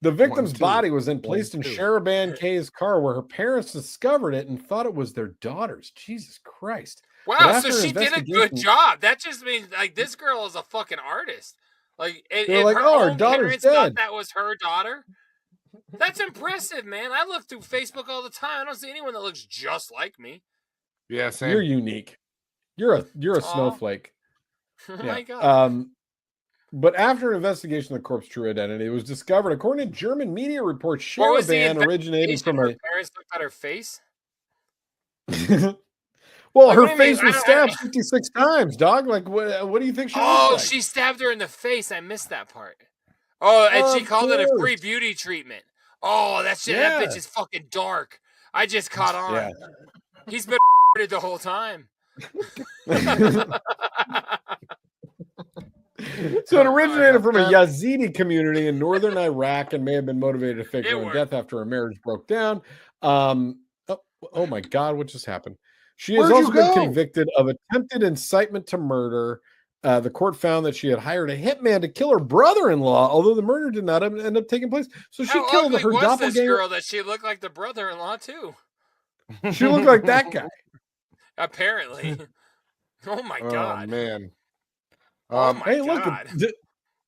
The victim's body was then placed in Sharaban K's car, where her parents discovered it and thought it was their daughter's. Jesus Christ! Wow, so she did a good job. That just means like this girl is a fucking artist. Like, they're like, oh, her daughter's dead. Thought that was her daughter. That's impressive, man. I look through Facebook all the time. I don't see anyone that looks just like me. Yeah, same. You're unique. You're a snowflake. Oh my God. But after an investigation of the corpse's true identity, it was discovered, according to German media reports, Sharaban originated from her parents looked at her face. Well, her face was stabbed 56 times, dog. Like, what do you think she looks like? She stabbed her in the face. I missed that part. Oh, and she called it a free beauty treatment. Oh, that shit. Yeah. That bitch is fucking dark. I just caught on. Yeah. He's been the whole time. So it originated from a Yazidi community in northern Iraq and may have been motivated to fake her own death after her marriage broke down. Oh my God, what just happened? She has also been convicted of attempted incitement to murder. The court found that she had hired a hitman to kill her brother-in-law, although the murder did not end up taking place. So she killed her doppelganger. This girl that she looked like the brother-in-law too. She looked like that guy. Apparently. Oh my God. Oh man. Hey, God. Look,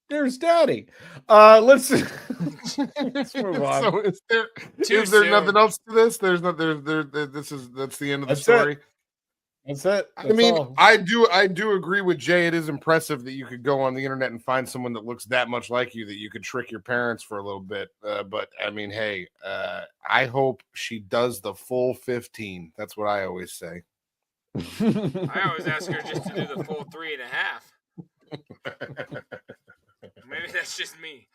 there's Daddy. Let's move on. So is there nothing else to this? That's the end of the story. That's it. I mean, I do agree with Jay. It is impressive that you could go on the internet and find someone that looks that much like you, that you could trick your parents for a little bit. But I mean, hey, I hope she does the full 15. That's what I always say. I always ask her just to do the full 3.5. Maybe that's just me.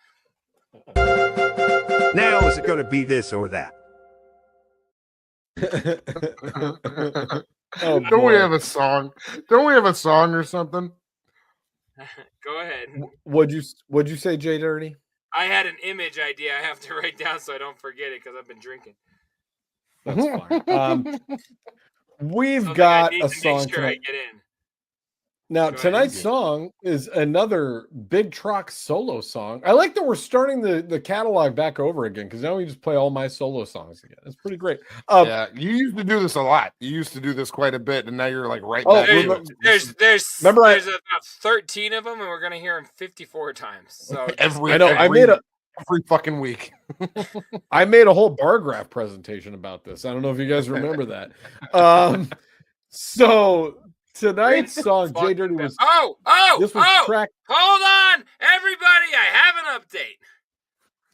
Now is it going to be this or that? Oh, don't we have a song? Don't we have a song or something? Go ahead. What'd you say, JDirty? I had an image idea I have to write down so I don't forget it because I've been drinking. That's fine. We've got a song tonight. I get in. Now, tonight's song is another Big Trox solo song. I like that we're starting the catalog back over again because now we just play all my solo songs again. It's pretty great. Yeah, you used to do this a lot. You used to do this quite a bit, and now you're like right back. There's about 13 of them, and we're gonna hear them 54 times. So every fucking week. I made a whole bar graph presentation about this. I don't know if you guys remember that. So tonight's song, JDirty was. This was track. Hold on, everybody! I have an update.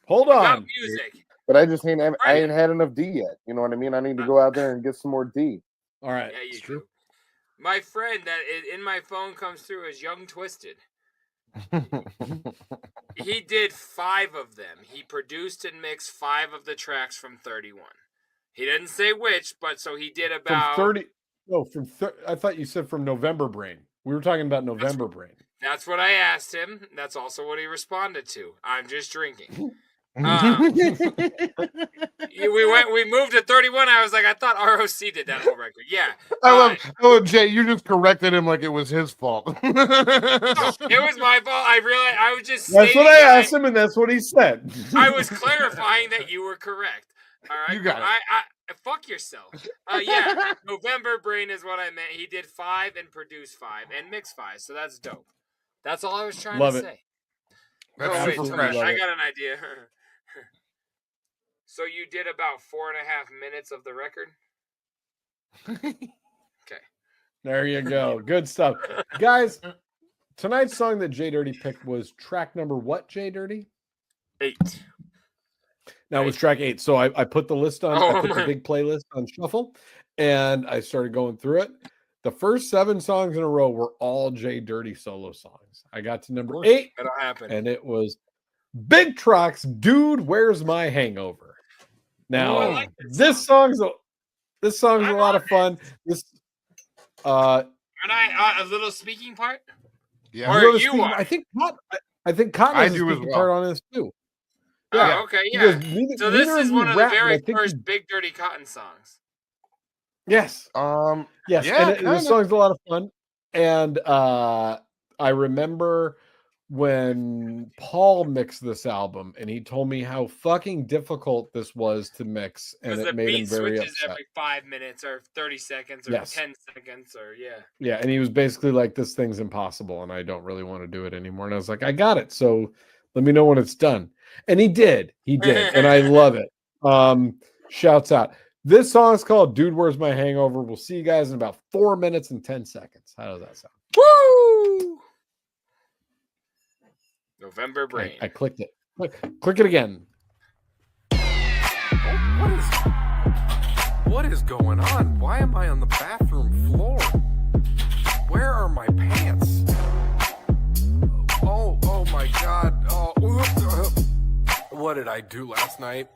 Hold on. About music. But I just ain't had enough D yet. You know what I mean? I need to go out there and get some more D. All right. Yeah, you do. My friend that in my phone comes through as Young Twisted. He did 5 of them. He produced and mixed 5 of the tracks from 31. He didn't say which, but so he did about from 30. No, I thought you said from November Brain. We were talking about November Brain. That's what I asked him. That's also what he responded to. I'm just drinking. We moved to 31. I was like, I thought ROC did that whole record. Yeah. I love Jay. You just corrected him like it was his fault. It was my fault. I realized I was just. That's what I asked him, and that's what he said. I was clarifying that you were correct. All right. You got it. Fuck yourself. Yeah. November Brain is what I meant. He did 5 and produced 5 and mixed 5. So that's dope. That's all I was trying to say. That's super fresh. I got an idea. So you did about 4.5 minutes of the record? Okay. There you go. Good stuff. Guys, tonight's song that JDirty picked was track number what, JDirty? 8. Now it was track 8. So I put the list on, I put the big playlist on shuffle, and I started going through it. The first 7 songs in a row were all JDirty solo songs. I got to number 8, that'll happen, and it was Big Trox, Dude, Where's My Hangover? Now, this song's a lot of fun. This and a little speaking part? Yeah. Or you are. I think Cotton has a speaking part on this too. Yeah. Oh, okay, yeah. So this is one of the very first Big Dirty Cotton songs. Yes. Yes. Yeah, and this song's a lot of fun. And I remember when Paul mixed this album, and he told me how fucking difficult this was to mix, and it made him very upset. Every 5 minutes or 30 seconds or 10 seconds or Yeah, and he was basically like, this thing's impossible, and I don't really want to do it anymore. And I was like, I got it. So let me know when it's done. And he did. And I love it. Shouts out. This song is called Dude, Where's My Hangover? We'll see you guys in about 4 minutes and 10 seconds. How does that sound? Woo! November Brain. I clicked it. Click it again. What is going on? Why am I on the bathroom floor? Where are my pants? Oh my God. What did I do last night?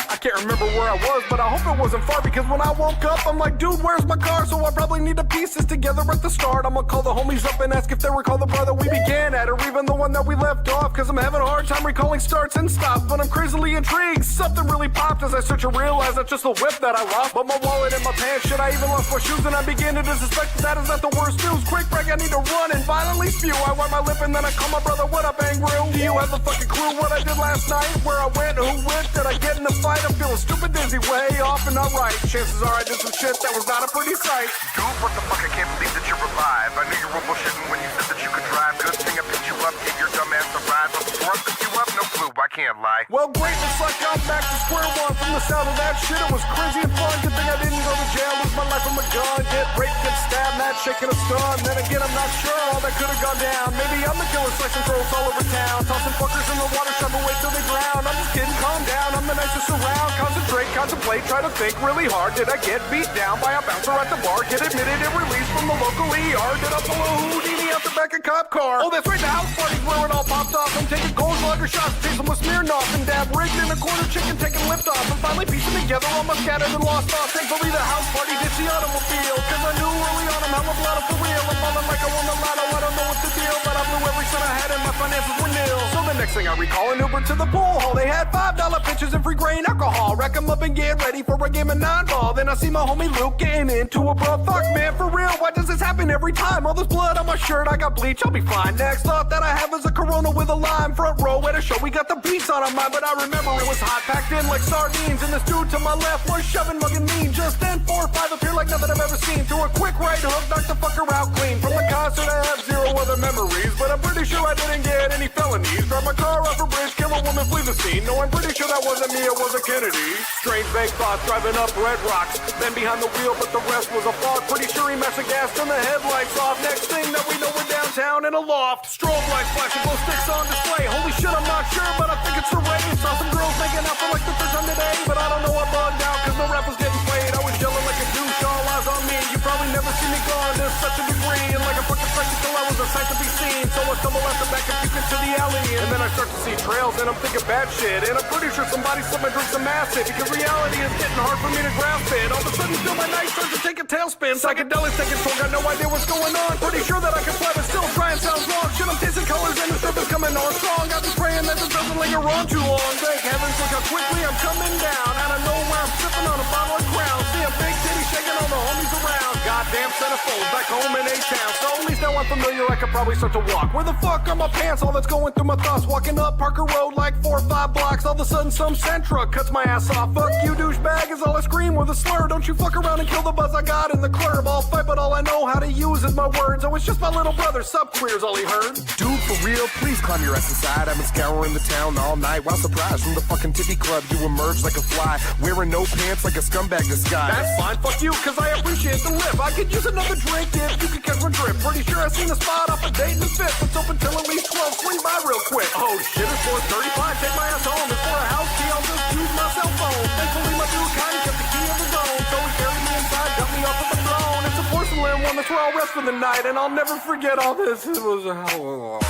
I can't remember where I was, but I hope it wasn't far, because when I woke up, I'm like, dude, where's my car? So I probably need to piece this together at the start. I'm gonna call the homies up and ask if they recall the bar that we began at, or even the one that we left off, because I'm having a hard time recalling starts and stops, but I'm crazily intrigued. Something really popped as I search and realize that's just the whip that I lost, but my wallet and my pants, shit, I even lost my shoes, and I begin to suspect that is not the worst news. Quick break, I need to run and violently spew. I wipe my lip and then I call my brother, what up, Angry? Do you have a fucking clue what I did last night? Where I went, who went, did I get in a fight? I'm feeling stupid dizzy, way off and alright. Chances are I did some shit that was not a pretty sight. Dude, what the fuck, I can't believe that you're alive. I knew you were bullshitting when you said that you could drive. Good thing I picked you up, gave your dumb ass a ride. But before I picked you up, no clue, I can't lie. Well, great, looks like I'm back to square one. From the sound of that shit, it was crazy and fun. Good thing I didn't go to jail, lose my life from a gun. Get raped, get stabbed, mad shaking a stun. Then again, I'm not sure all that could have gone down. Maybe I'm the killer, slicing throats all over town. Tossing fuckers in the water, shove away till they drown. I'm just kidding, calm down, I'm the nicest around. Concentrate, contemplate, try to think really hard. Did I get beat down by a bouncer at the bar? Get admitted and released from the local ER? Did I pull a Houdini out the back of cop car? Oh, that's right, the house party's where it all popped off. I'm taking gold lager shots, chase them with Smirnoff and dab rigged in a quarter chicken, taking lift off. And finally piecing together all my scattered and lost off. Thankfully the house party ditched the automobile, cause I knew early on I'm hella blood for real. I'm falling like I won the lotto, I don't know what's the deal, but I blew every cent I had and my finances were nil. So the next thing I recall, an Uber to the pool hall. They had $5 pitches and free grain alcohol. Rack 'em up and get ready for a game of 9-ball. Then I see my homie Luke getting into a brawl. Fuck man, for real, why does this happen every time? All this blood on my shirt, I got bleach, I'll be fine. Next thought that I have is a Corona with a lime. Front row at a show, we got the beats on our mind, but I remember it was hot, packed in like sardines. And this dude to my left was shoving, mugging mean. Just then 4 or 5 appear like nothing I've ever seen. Threw a quick right hook, knocked the fucker out clean. From the concert I have 0 other memories, but I'm pretty sure I didn't get any felonies. Drive my car off a bridge, kill a woman, flee the scene. No, I'm pretty sure that wasn't me, it was a Kennedy. Strange vague thoughts, driving up Red Rocks. Then behind the wheel, but the rest was a fog. Pretty sure he messed the gas, turned the headlights off. Next thing that we know, we're downtown in a loft. Strobe lights flashing, glow sticks on display. Holy shit, I'm not sure, but I think it's a race. Saw some girls making out for like the third time today, but I don't know what bugged out, cause no rap was getting played. I was yelling like a douche, all eyes on me. You probably never see me gone to such a degree. And like a fucking spectacle, I was a sight to be seen. So I stumble out the back and peek into the alley. And then I start to see trails, and I'm thinking bad shit. And I'm pretty sure somebody slipped my drinks some acid, because reality is getting hard for me to grasp it. All of a sudden, feel my night starts to take a tailspin. Psychedelics taking toll, got no idea what's going on. Pretty sure that I can fly, but still trying sounds wrong. Shit, I'm tasting colors and the stuff is coming on strong. I've been praying that this doesn't linger on too long. Thank heavens, look how quickly I'm coming down. Out of nowhere, I'm sipping on a bottle of Crown. See a big titty shaking all the homies around. Goddamn centerfold, back home in A-Town. So at least now I'm familiar, I could probably start to walk. Where the fuck are my pants? All that's going through my thoughts. Walking up Parker Road like 4 or 5 blocks. All of a sudden, some Sentra cuts my ass off. Fuck you, douchebag, is all I scream with a slur. Don't you fuck around and kill the buzz I got in the club. I'll fight, but all I know how to use is my words. Oh, it's just my little brother, sub-queer's all he heard. Dude, for real, please climb your ass inside. I've been scouring the town all night. While surprised from the fucking tippy club, you emerge like a fly, wearing no pants like a scumbag disguise. That's fine, fuck you, cause I appreciate the lip. I could use another drink if you could catch my drip. Pretty sure I seen a spot off a date in the 5th. It's open till at least 12, swing by real quick. Oh shit, it's 4:35, take my ass home. It's for a house key, I'll just use my cell phone. Thankfully my dude kinda kept the key of his own, so he carried me inside, got me off of the throne. It's a porcelain one, that's where I'll rest for the night. And I'll never forget all this, it was a hell of a...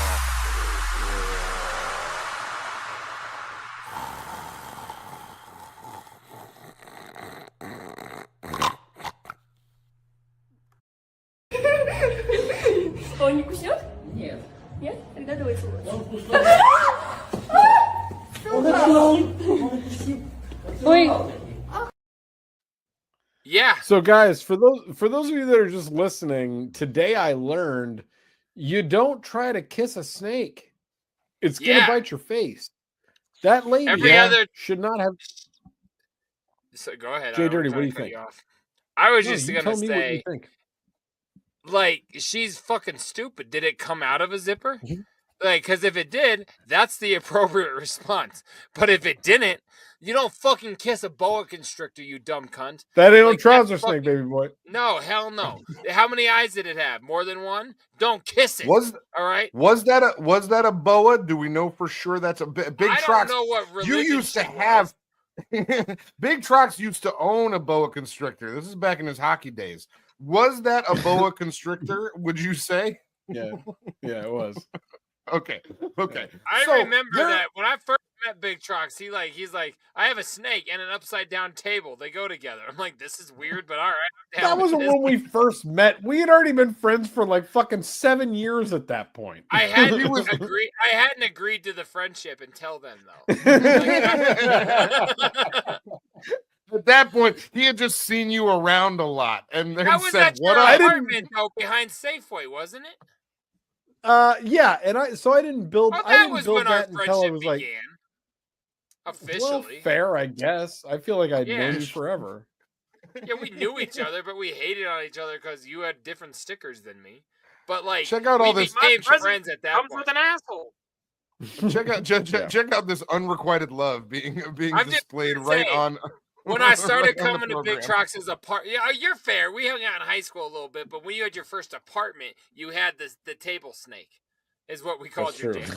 Он не куснет? Нет. Нет? Тогда давай целуй. Ой. Yeah. So guys, for those of you that are just listening, today I learned you don't try to kiss a snake. It's gonna bite your face. That lady should not have. So go ahead. JDirty, what do you think? I was just gonna say, like, she's fucking stupid. Did it come out of a zipper? Like, because if it did, that's the appropriate response. But if it didn't, you don't fucking kiss a boa constrictor, you dumb cunt. That ain't no trouser snake, baby boy. No, hell no. How many eyes did it have? More than one? Don't kiss it. All right. Was that a boa? Do we know for sure that's a big Trox? I don't know what religion you used to have. Big Trox used to own a boa constrictor. This is back in his hockey days. Was that a boa constrictor? Would you say? Yeah, it was. Okay. I remember that when I first met Big Trox, he's like, I have a snake and an upside down table. They go together. I'm like, this is weird, but all right. That wasn't when we first met. We had already been friends for like fucking 7 years at that point. I hadn't agreed to the friendship until then, though. At that point, he had just seen you around a lot, and then that was said, at "What?" your apartment, though, behind Safeway, wasn't it? Yeah, and I didn't build. Oh, I didn't was build when that our until I friendship was like began. Officially, well, fair, I guess. I feel like I'd known you forever. Yeah, we knew each other, but we hated on each other because you had different stickers than me. But like, check out all this. Became friends at that comes point. with an asshole. Check out this unrequited love being displayed right on. When I started coming to Big Trox as a you're fair. We hung out in high school a little bit, but when you had your first apartment, you had the table snake, is what we called your dick.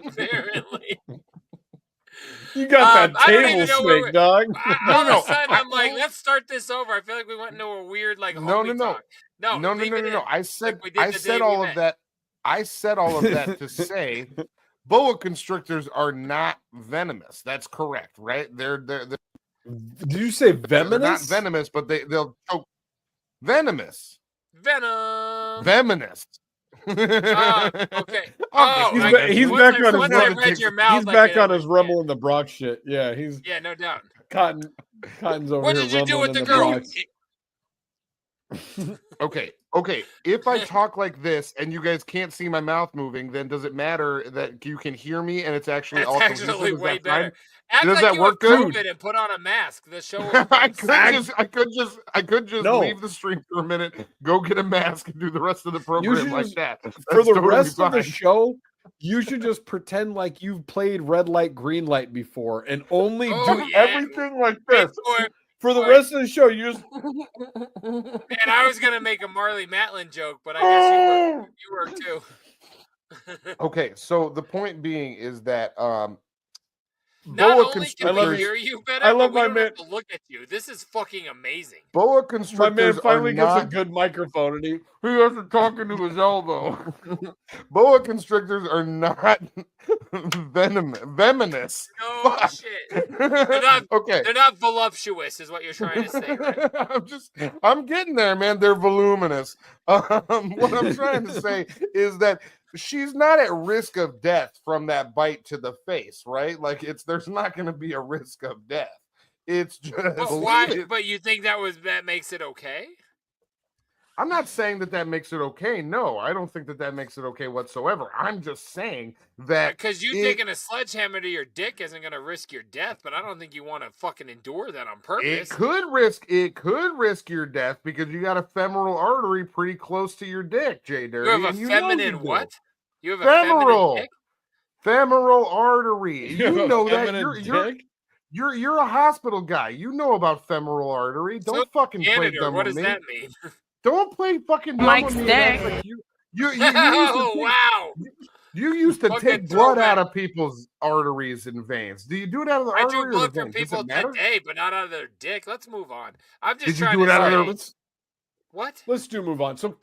Apparently. You got that table snake, dog. All of a sudden, I'm like, let's start this over. I feel like we went into a weird homie talk. No. I said all of that. I said all of that to say boa constrictors are not venomous. That's correct, right? They're Did you say venomous? They're not venomous, but they'll choke. Venomous. Venomous. Okay. He's back on his Rumble in the Bronx shit. Yeah, no doubt. Cotton's over what here. What did you do with the girl? Okay. If I talk like this and you guys can't see my mouth moving, then does it matter that you can hear me and it's actually all actually way better? Does that work good? And put on a mask. The show. I could just leave the stream for a minute, go get a mask, and do the rest of the program like that. For the rest of the show, you should just pretend like you've played red light, green light before, and only do everything like this. For the rest of the show, you just. Man, I was gonna make a Marley Matlin joke, but I guess you were too. Okay, so the point being is that not only can we hear you better, I love my man. Have to look at you. This is fucking amazing. Boa constrictors. My man finally gets a good microphone, and he has to talk into his elbow. Boa constrictors are not venomous. No shit. They're not, okay. They're not voluptuous, is what you're trying to say. Right? I'm getting there, man. They're voluminous. What I'm trying to say is that she's not at risk of death from that bite to the face, right? Like there's not going to be a risk of death. It's just why? But you think that makes it okay? I'm not saying that makes it okay. No, I don't think that makes it okay whatsoever. I'm just saying that because you taking a sledgehammer to your dick isn't going to risk your death, but I don't think you want to fucking endure that on purpose. It could risk your death because you got a femoral artery pretty close to your dick, JDirty. You have a feminine what? You have a femoral feminine dick? Femoral artery. You know that you're a hospital guy. You know about femoral artery. Don't fucking play dumb what with me. What does that mean? Don't play fucking dumb Mike's with me. dick. Wow. You used to take blood out of people's arteries and veins. Do you do it out of the artery? I do blood from people today, but not out of their dick. Let's move on. I'm just Did trying you do to it out say, of their what? Let's move on. So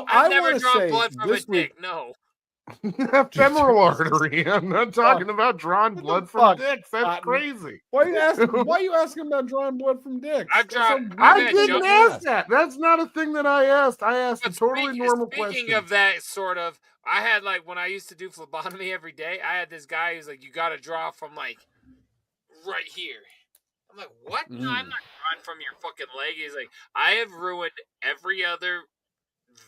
I've I never drawn say blood from a dick. No. Femoral artery. I'm not talking about drawing blood from dicks. That's crazy. Why are you asking about drawing blood from dicks? I didn't ask that. That's not a thing that I asked. I asked a totally normal question. Speaking of that, sort of, I had when I used to do phlebotomy every day, I had this guy who's like, you got to draw from right here. I'm like, what? No, I'm not drawing from your fucking leg. He's like, I have ruined every other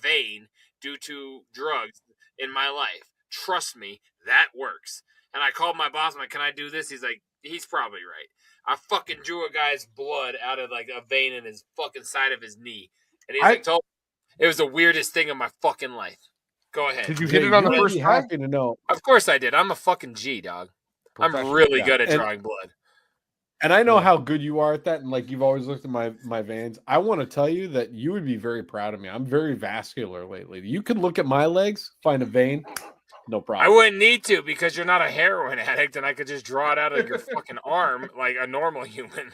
vein due to drugs in my life. Trust me, that works. And I called my boss. I'm like, can I do this? He's like, he's probably right. I fucking drew a guy's blood out of a vein in his fucking side of his knee. And he's told me it was the weirdest thing in my fucking life. Go ahead. Did you hit it on the first time? Happy to know. Of course I did. I'm a fucking G, dog. I'm really good at drawing blood. And I know how good you are at that. And you've always looked at my veins. I want to tell you that you would be very proud of me. I'm very vascular lately. You could look at my legs, find a vein, no problem. I wouldn't need to because you're not a heroin addict and I could just draw it out of your fucking arm like a normal human.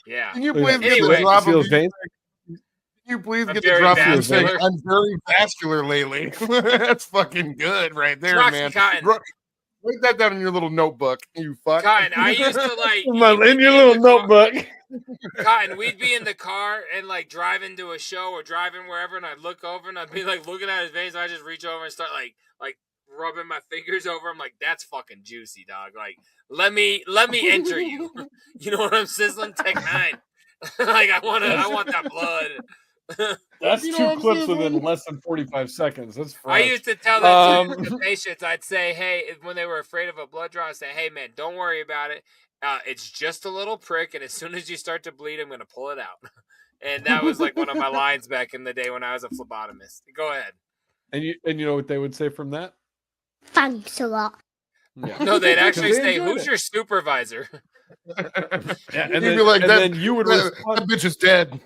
Yeah. Can you please get the drop of veins? Can you please get the drop of saying I'm very vascular lately? That's fucking good right there, Troxy man. Cotton. Write that down in your little notebook, you fuck. Cotton, I used to in your little notebook. Cotton, we'd be in the car and driving to a show or driving wherever, and I'd look over and I'd be looking at his veins. And I just reach over and start like rubbing my fingers over him. Like, that's fucking juicy, dog. Like, let me enter you. You know what I'm sizzling? Tech 9. I want that blood. That's two clips within less than 45 seconds. That's fresh. I used to tell that to the patients. I'd say, hey, when they were afraid of a blood draw, I'd say, hey, man, don't worry about it. It's just a little prick, and as soon as you start to bleed, I'm going to pull it out. And that was one of my lines back in the day when I was a phlebotomist. Go ahead. And you know what they would say from that? Thanks a lot. Yeah. No, they'd actually say, enjoyed "Who's it. your supervisor?" Yeah, You'd be like, then you would that respond, bitch is dead.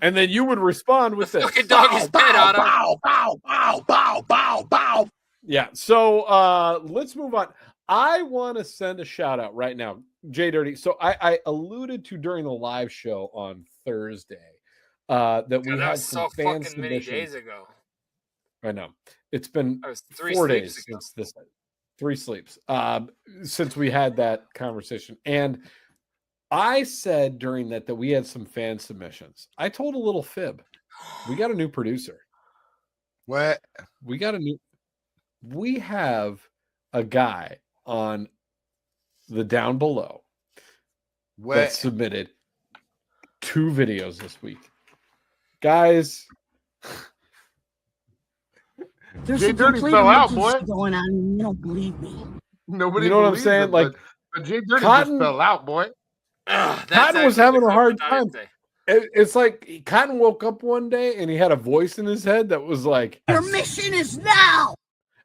and then you would respond with this. Fucking dog is dead, Otto. Bow, bow, bow, bow, bow, bow. Yeah. So let's move on. I want to send a shout out right now, JDirty. So I alluded to during the live show on Thursday that we God, that had was some so fan fucking many submissions. days ago. I know it's been That was 3 4 sleeps days ago. since this. 3 sleeps since we had that conversation, and I said during that we had some fan submissions. I told a little fib. We got a new producer. What? We have a guy on the down below that submitted 2 videos this week. Guys, There's JDirty some fell out, complete boy. going on, and you don't believe me. Nobody you know what I'm believes saying? it, Like, but JDirty Cotton- just fell out, boy. Cotton was having a hard time. It's like Cotton woke up one day and he had a voice in his head that was like, Your mission is now.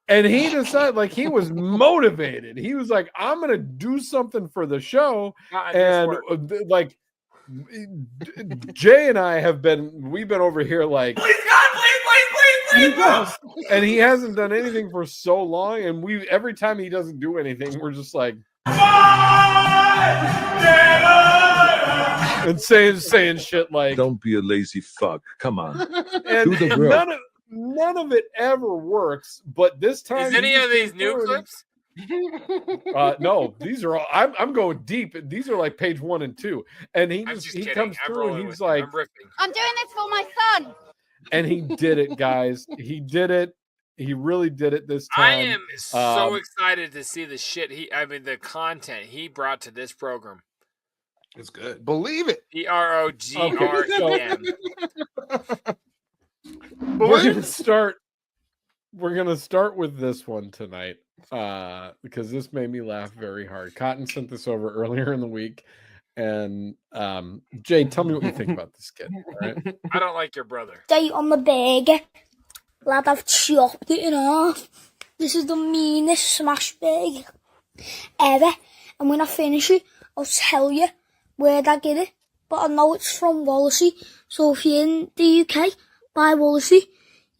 and he decided, like, he was motivated. He was like, I'm gonna do something for the show. And like Jay and I we've been over here like, please God, please. And he hasn't done anything for so long, and every time he doesn't do anything, we're just like, and saying shit like, Don't be a lazy fuck. Come on. and Do the work. none of it ever works. But this time, Is any of these new clips? No, these are all. I'm going deep. These are like page 1 and 2, and he kidding. comes I'm through rolling and with he's you. like, I'm ripping. I'm doing this for my son. and he did it, guys. He did it. He really did it this time. I am so excited to see the content he brought to this program. It's good. Believe it. TROGREM. We're gonna start with this one tonight because this made me laugh very hard. Cotton sent this over earlier in the week, and Jay, tell me what you think about this kid. All right? I don't like your brother. Date on the burger. Lad, I've chopped it in half. This is the meanest smash burger ever. And when I finish it, I'll tell you where'd I get it. But I know it's from Wallasey. So if you're in the UK, buy Wallasey,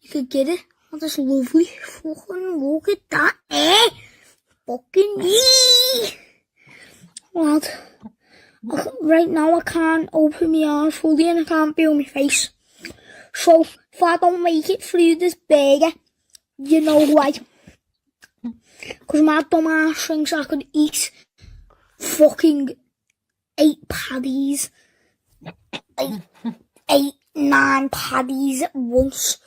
you could get it. Oh, that's lovely. Fucking look at that, eh? Fucking yee! Lad, right now I can't open my arms fully and I can't feel my face. So, if I don't make it through this burger, you know why. Because my dumb ass thinks I could eat fucking 8 patties. 9 patties at once.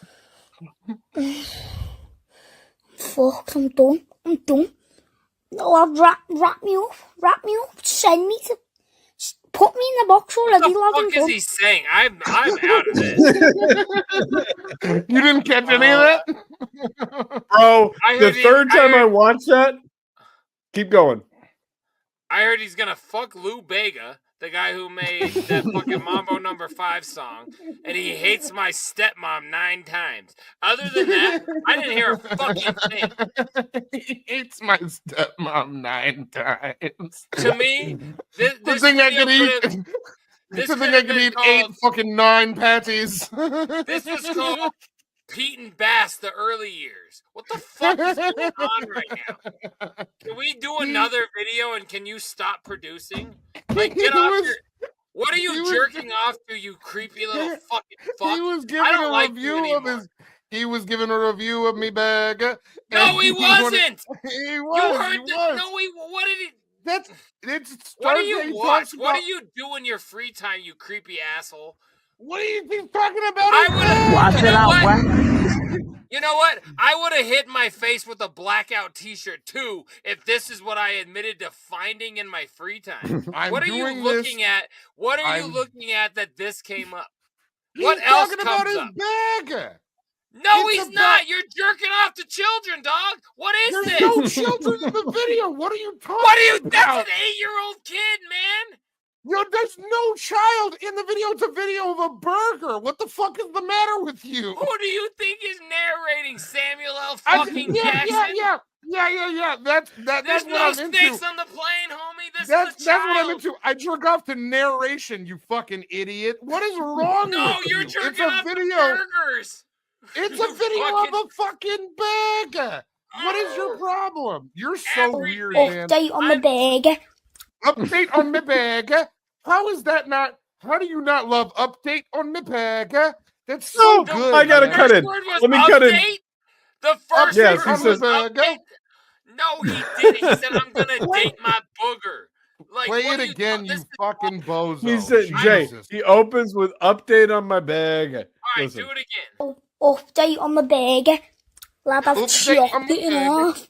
Fuck, I'm done. Lad, wrap me up, send me to... Put me in the box already, lad. What the fuck is he saying? I'm out of this. You didn't catch any of that? Bro, the third time I watched that, keep going. I heard he's gonna fuck Lou Bega, the guy who made that fucking Mambo No. 5 song, and he hates my stepmom 9 times. Other than that, I didn't hear a fucking thing. He hates my stepmom 9 times. To me, this thing I could video eat. could've- It's this the thing could've I could been eat called- 8 fucking 9 patties. This was called Pete and Bass, the early years. What the fuck is going on right now? Can we do another video and can you stop producing? Like, get off your... What are you jerking off to, you creepy little fucking fuck? He was giving I don't a like review you of his. He was giving a review of me burger. No, he wasn't. He You was. heard He that? was. No, what did he... It's What do he you talks watch? What about- do you do in your free time, you creepy asshole? What are you talking about? Watch it out, boy. You know what? I would have hit my face with a blackout t-shirt too if this is what I admitted to finding in my free time. What are you looking at? What are you looking at that this came up? What else talking about comes his up? burger. No, It's he's about- not. You're jerking off to children, dog. What is There's this? no children in the video. What are you talking What are you? about? That's an 8-year-old kid, man. There's no child in the video. It's a video of a burger. What the fuck is the matter with you? Who do you think is narrating? Samuel L. fucking Jackson? Yeah. That's There's what no I'm sticks into. on the plane, homie. That's what I'm into. I jerk off to narration, you fucking idiot. What is wrong with you? No, you're jerking off to burgers. It's a video of a fucking burger. What is your problem? You're so weird, man. Update on the burger. Update on my burger? How is that not? How do you not love update on my burger? That's so good. I gotta cut in. Let me cut in. The first yes, word he says, was update. No, he didn't. He said, "I'm gonna date my booger." Like, play it again, you fucking bozo. He said, Jay. He opens with update on my bag. All right, do it again. Update on the burger. Lad, I've chopped it in half.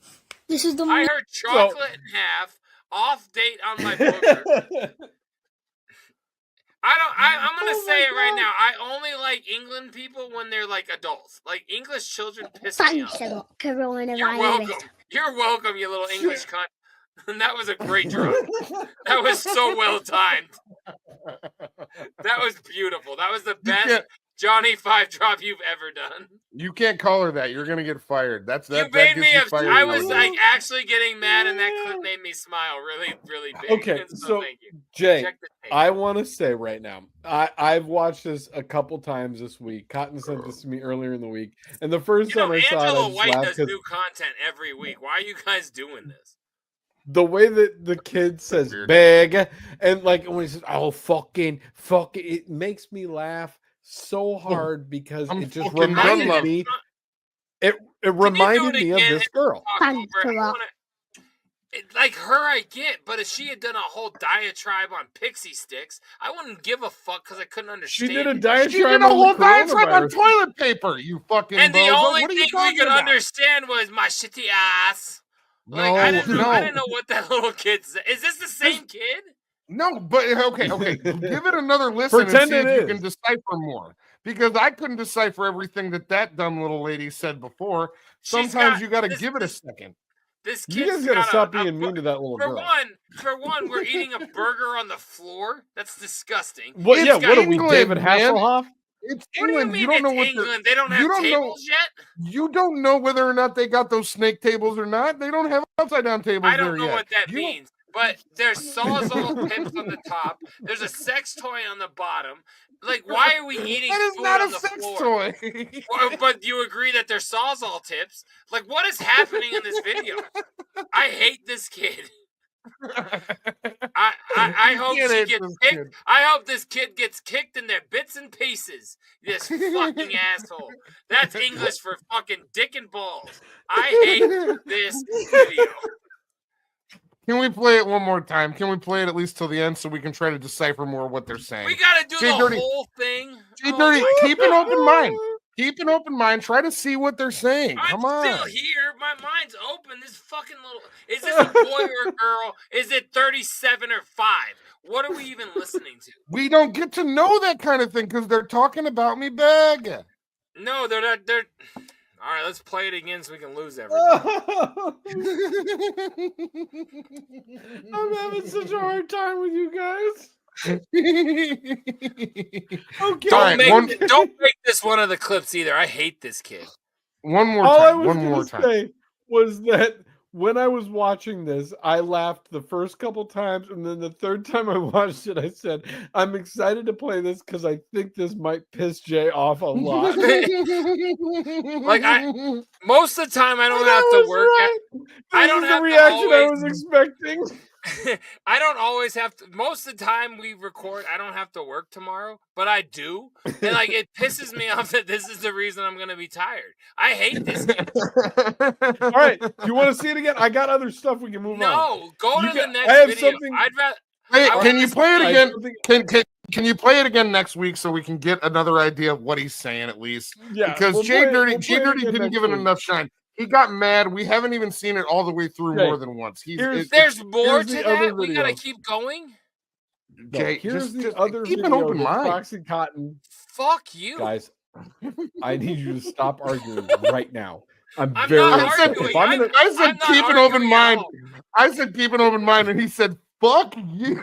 This is the. I heard chocolate in half. Off date on my booger. I'm gonna say it right now. I only like England people when they're like adults. Like English children piss me off. Thanks a lot, coronavirus. You're welcome. You're welcome, you little English cunt. And that was a great drop. That was so well timed. That was beautiful. That was the best Johnny 5 drop you've ever done. You can't call her that. You're gonna get fired. That made me. I was right like actually getting mad, and that clip made me smile really, really big. Okay, so thank you. Jay, I want to say right now, I've watched this a couple times this week. Cotton sent this to me earlier in the week, and the first time I saw it, Angela I just White laughed does new content every week. Why are you guys doing this? the way that the kid says "bag" and like when he says "oh fucking," it makes me laugh so hard because it just reminded me. It reminded me of this girl. Like her, I get, but if she had done a whole diatribe on pixie sticks, I wouldn't give a fuck because I couldn't understand. She did a diatribe on toilet paper. You fucking. And the bozo. only What are thing you we could about? understand was my shitty ass. Like No, I didn't know. no. I didn't know what that little kid said. Is this the same kid? No, but okay. Give it another listen and see if you can decipher more. Because I couldn't decipher everything that dumb little lady said before. Sometimes you got to give it a second. This you guys gotta stop being mean to that little girl. For one, we're eating a burger on the floor. That's disgusting. What are we, David Hasselhoff? It's What do you England. mean You don't it's know what England? They don't have tables yet? You don't know whether or not they got those snake tables or not. They don't have upside down tables. I don't know yet. what that means. But there's Sawzall tips on the top. There's a sex toy on the bottom. Like, why are we eating That is food not on a the sex floor? toy. Well, but you agree that they're Sawzall tips? Like, what is happening in this video? I hate this kid. I hope she gets kicked. I hope this kid gets kicked in their bits and pieces. This fucking asshole. That's English for fucking dick and balls. I hate this video. Can we play it one more time? Can we play it at least till the end so we can try to decipher more what they're saying? We gotta do JDirty, whole thing. JDirty, keep an open mind. Keep an open mind. Try to see what they're saying. Come on. I'm still here. My mind's open. This fucking little. Is this a boy or a girl? Is it 37 or 5? What are we even listening to? We don't get to know that kind of thing because they're talking about me bag. No, they're not. They're. All right, let's play it again so we can lose everything. I'm having such a hard time with you guys. Okay. Don't make this one of the clips either. I hate this kid. One more All time. I was One more gonna time. say was that when I was watching this, I laughed the first couple times, and then the third time I watched it, I said, "I'm excited to play this because I think this might piss Jay off a lot." Like most of the time, I don't have to work. I don't have the reaction to always, I was expecting. I don't always have to. Most of the time we record, I don't have to work tomorrow, but I do. And like it pisses me off that this is the reason I'm going to be tired. I hate this game. All right, you want to see it again? I got other stuff we can move on. No, go to the next I have video. something. I'd rather. Hey, can you play it again? Something... Can you play it again next week so we can get another idea of what he's saying at least? Yeah, because we'll JDirty play didn't give it enough shine. He got mad. We haven't even seen it all the way through more than once. There's more to that. We gotta keep going. Jay, here's the just other keep video an open mind. Troxy Cotton. Fuck you, guys. I need you to stop arguing right now. I'm not very arguing. I said keep an open mind. I said keep an open mind, and he said Fuck you.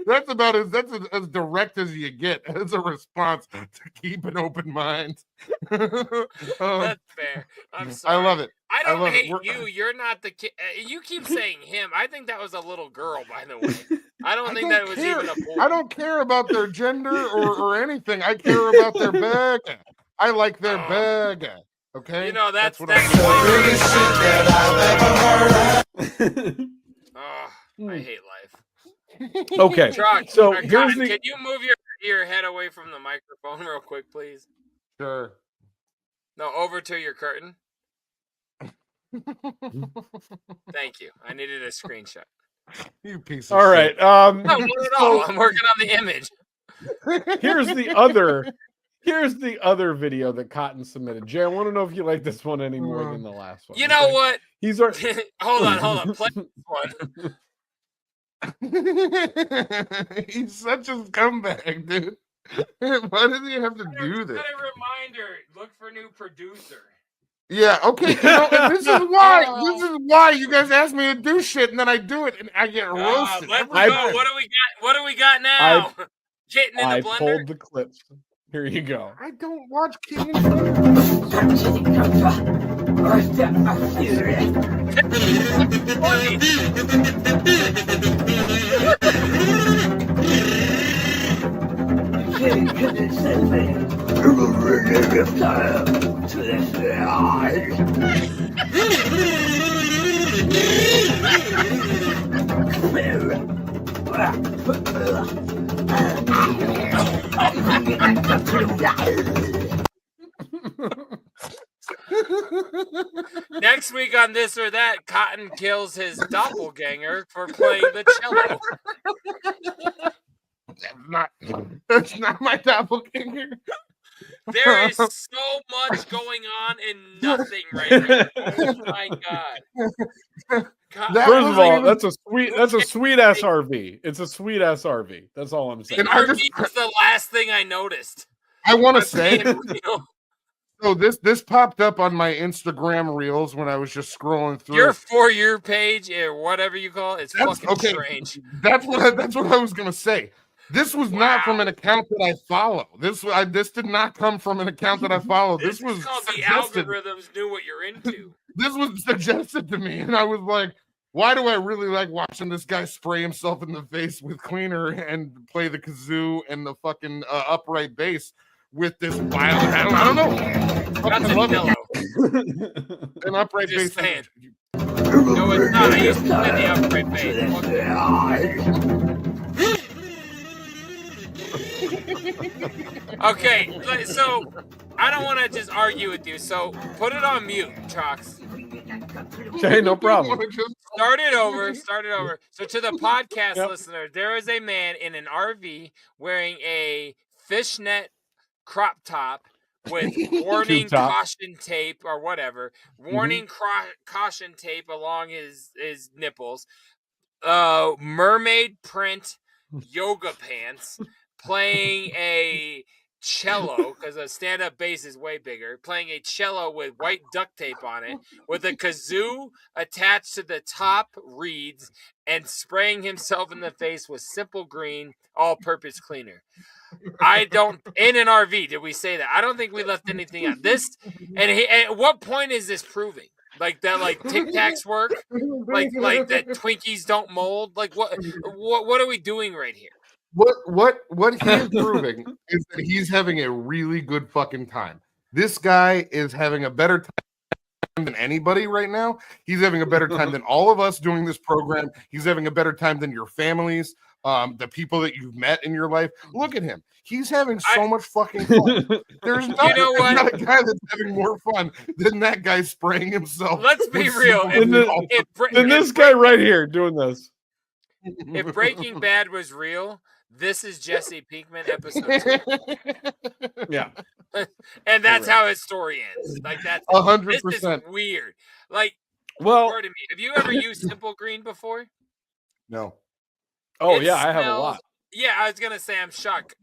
that's about as direct as you get as a response to keep an open mind. That's fair. I'm sorry. I love it. I don't love hate it. you. You're not the kid. You keep saying him. I think that was a little girl, by the way. I don't think that it was even a boy. I don't care about their gender or anything. I care about their bag. I like their bag. Okay, You know that's what the I'm shit that I've ever heard. I hate life. Okay, Trox, so Cotton, here's the. can you move your head away from the microphone real quick, please? Sure. No, over to your curtain. Thank you. I needed a screenshot. You piece of All shit. right. No, not at all. I'm working on the image. Here's the other video that Cotton submitted. Jay, I want to know if you like this one any more than the last one. You know what? He's our... hold on. Play this one. He's such a scumbag, dude. Why does he have to do this? Got a reminder. Look for new producer. Yeah, okay. You know, and this is why you guys ask me to do shit, and then I do it, and I get roasted. Let's go. What do we got now? Getting in the blender. I pulled the clips. Here you go. I don't watch King Next week on This or That, Cotton kills his doppelganger for playing the cello. That's not my doppelganger. There is so much going on and nothing right now. Oh my god. First of all, that's a sweet ass RV. It's a sweet ass RV. That's all I'm saying. The RV was the last thing I noticed. I want to say, so this popped up on my Instagram reels when I was just scrolling through. Your For You page or whatever you call it, it's fucking strange. That's what I was gonna say. This was not from an account that I follow. This did not come from an account that I follow. This was called the suggested. algorithms knew what you're into. This was suggested to me, and I was like, why do I really like watching this guy spray himself in the face with cleaner and play the kazoo and the fucking upright bass with this wild? I don't know. That's I love a it. An upright bass. Saying. No, it's not. I used to play the upright bass. Okay, so I don't want to just argue with you, so put it on mute, Trox. Okay, no problem. Start it over. So to the podcast listener, there is a man in an RV wearing a fishnet crop top with warning caution tape or whatever, caution tape along his nipples, mermaid print yoga pants, playing a cello because a stand-up bass is way bigger, playing a cello with white duct tape on it, with a kazoo attached to the top reeds, and spraying himself in the face with Simple Green all-purpose cleaner. I don't, in an RV, did we say that? I don't think we left anything out. This, and at what point is this proving? Like that, like Tic Tacs work? Like that Twinkies don't mold? Like what are we doing right here? What he is proving is that he's having a really good fucking time. This guy is having a better time than anybody right now. He's having a better time than all of us doing this program. He's having a better time than your families, the people that you've met in your life. Look at him. He's having so much fucking fun. There's not a guy that's having more fun than that guy spraying himself. Let's be real. Than this guy right here doing this. If Breaking Bad was real, this is Jesse Pinkman episode 2. Yeah. And that's how his story ends. Like that's 100%. This is weird. Like, well, pardon me. Have you ever used Simple Green before? No. Oh, yeah, I have a lot. Yeah, I was gonna say I'm shocked.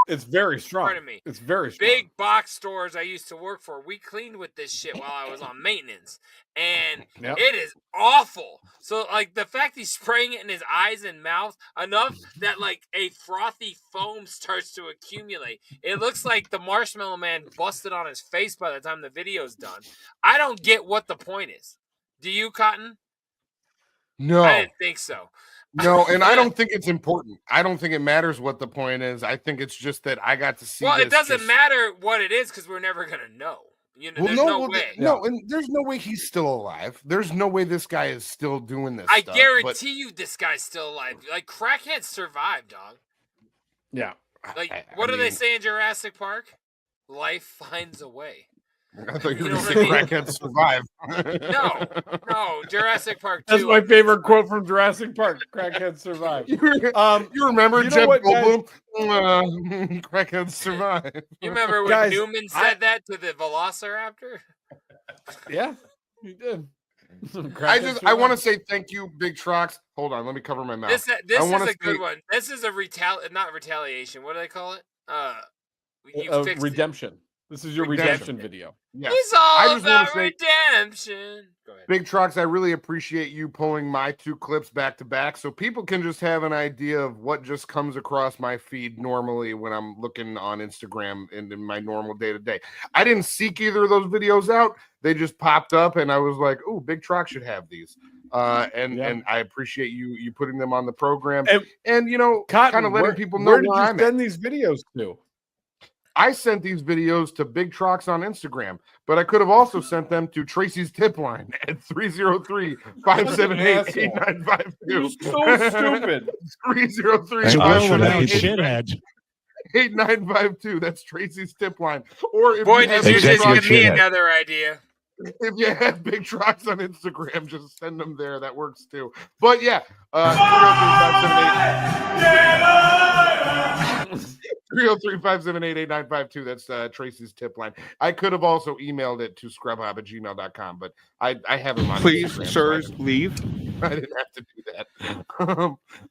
It's very strong. Pardon me. It's very strong. Big box stores I used to work for, we cleaned with this shit while I was on maintenance, and it is awful. So, like, the fact he's spraying it in his eyes and mouth enough that, like, a frothy foam starts to accumulate. It looks like the Marshmallow Man busted on his face by the time the video's done. I don't get what the point is. Do you, Cotton? No. I didn't think so. No, and I don't think it's important. I don't think it matters what the point is. I think it's just that I got to see. Well, it doesn't matter what it is because we're never gonna know. You know, there's no way. No, and there's no way he's still alive. There's no way this guy is still doing this. I guarantee you, this guy's still alive. Like crackheads survive, dog. Yeah. Like what do they say in Jurassic Park? Life finds a way. I thought you were going to say crackheads survive. No, Jurassic Park 2. That's my favorite quote from Jurassic Park. Crackheads survive. You remember Jeff Goldblum? Crackheads survive. You remember when Newman said that to the Velociraptor? Yeah, he did. I want to say thank you, Big Trox. Hold on, let me cover my mouth. This is a good one. This is a not retaliation. What do they call it? Redemption. This is your redemption video. Yes. It's all about redemption. Go ahead. Big Trox, I really appreciate you pulling my 2 clips back to back so people can just have an idea of what just comes across my feed normally when I'm looking on Instagram and in my normal day-to-day. I didn't seek either of those videos out. They just popped up and I was like, oh, Big Trox should have these. And I appreciate you putting them on the program. And you know, kind of letting people know where did you send these videos to? I sent these videos to Big Trox on Instagram, but I could have also sent them to Tracy's tip line at 303-578-8952. You're so stupid. 303-578-8952. That's Tracy's tip line. Or if Boy, you have did you just give me another idea. If you have Big Trox on Instagram, just send them there. That works too. But yeah, 303-578-8952. That's Tracy's tip line. I could have also emailed it to scrubhub@gmail.com, but I have him on Please, Instagram, sirs, leave. I didn't have to do that.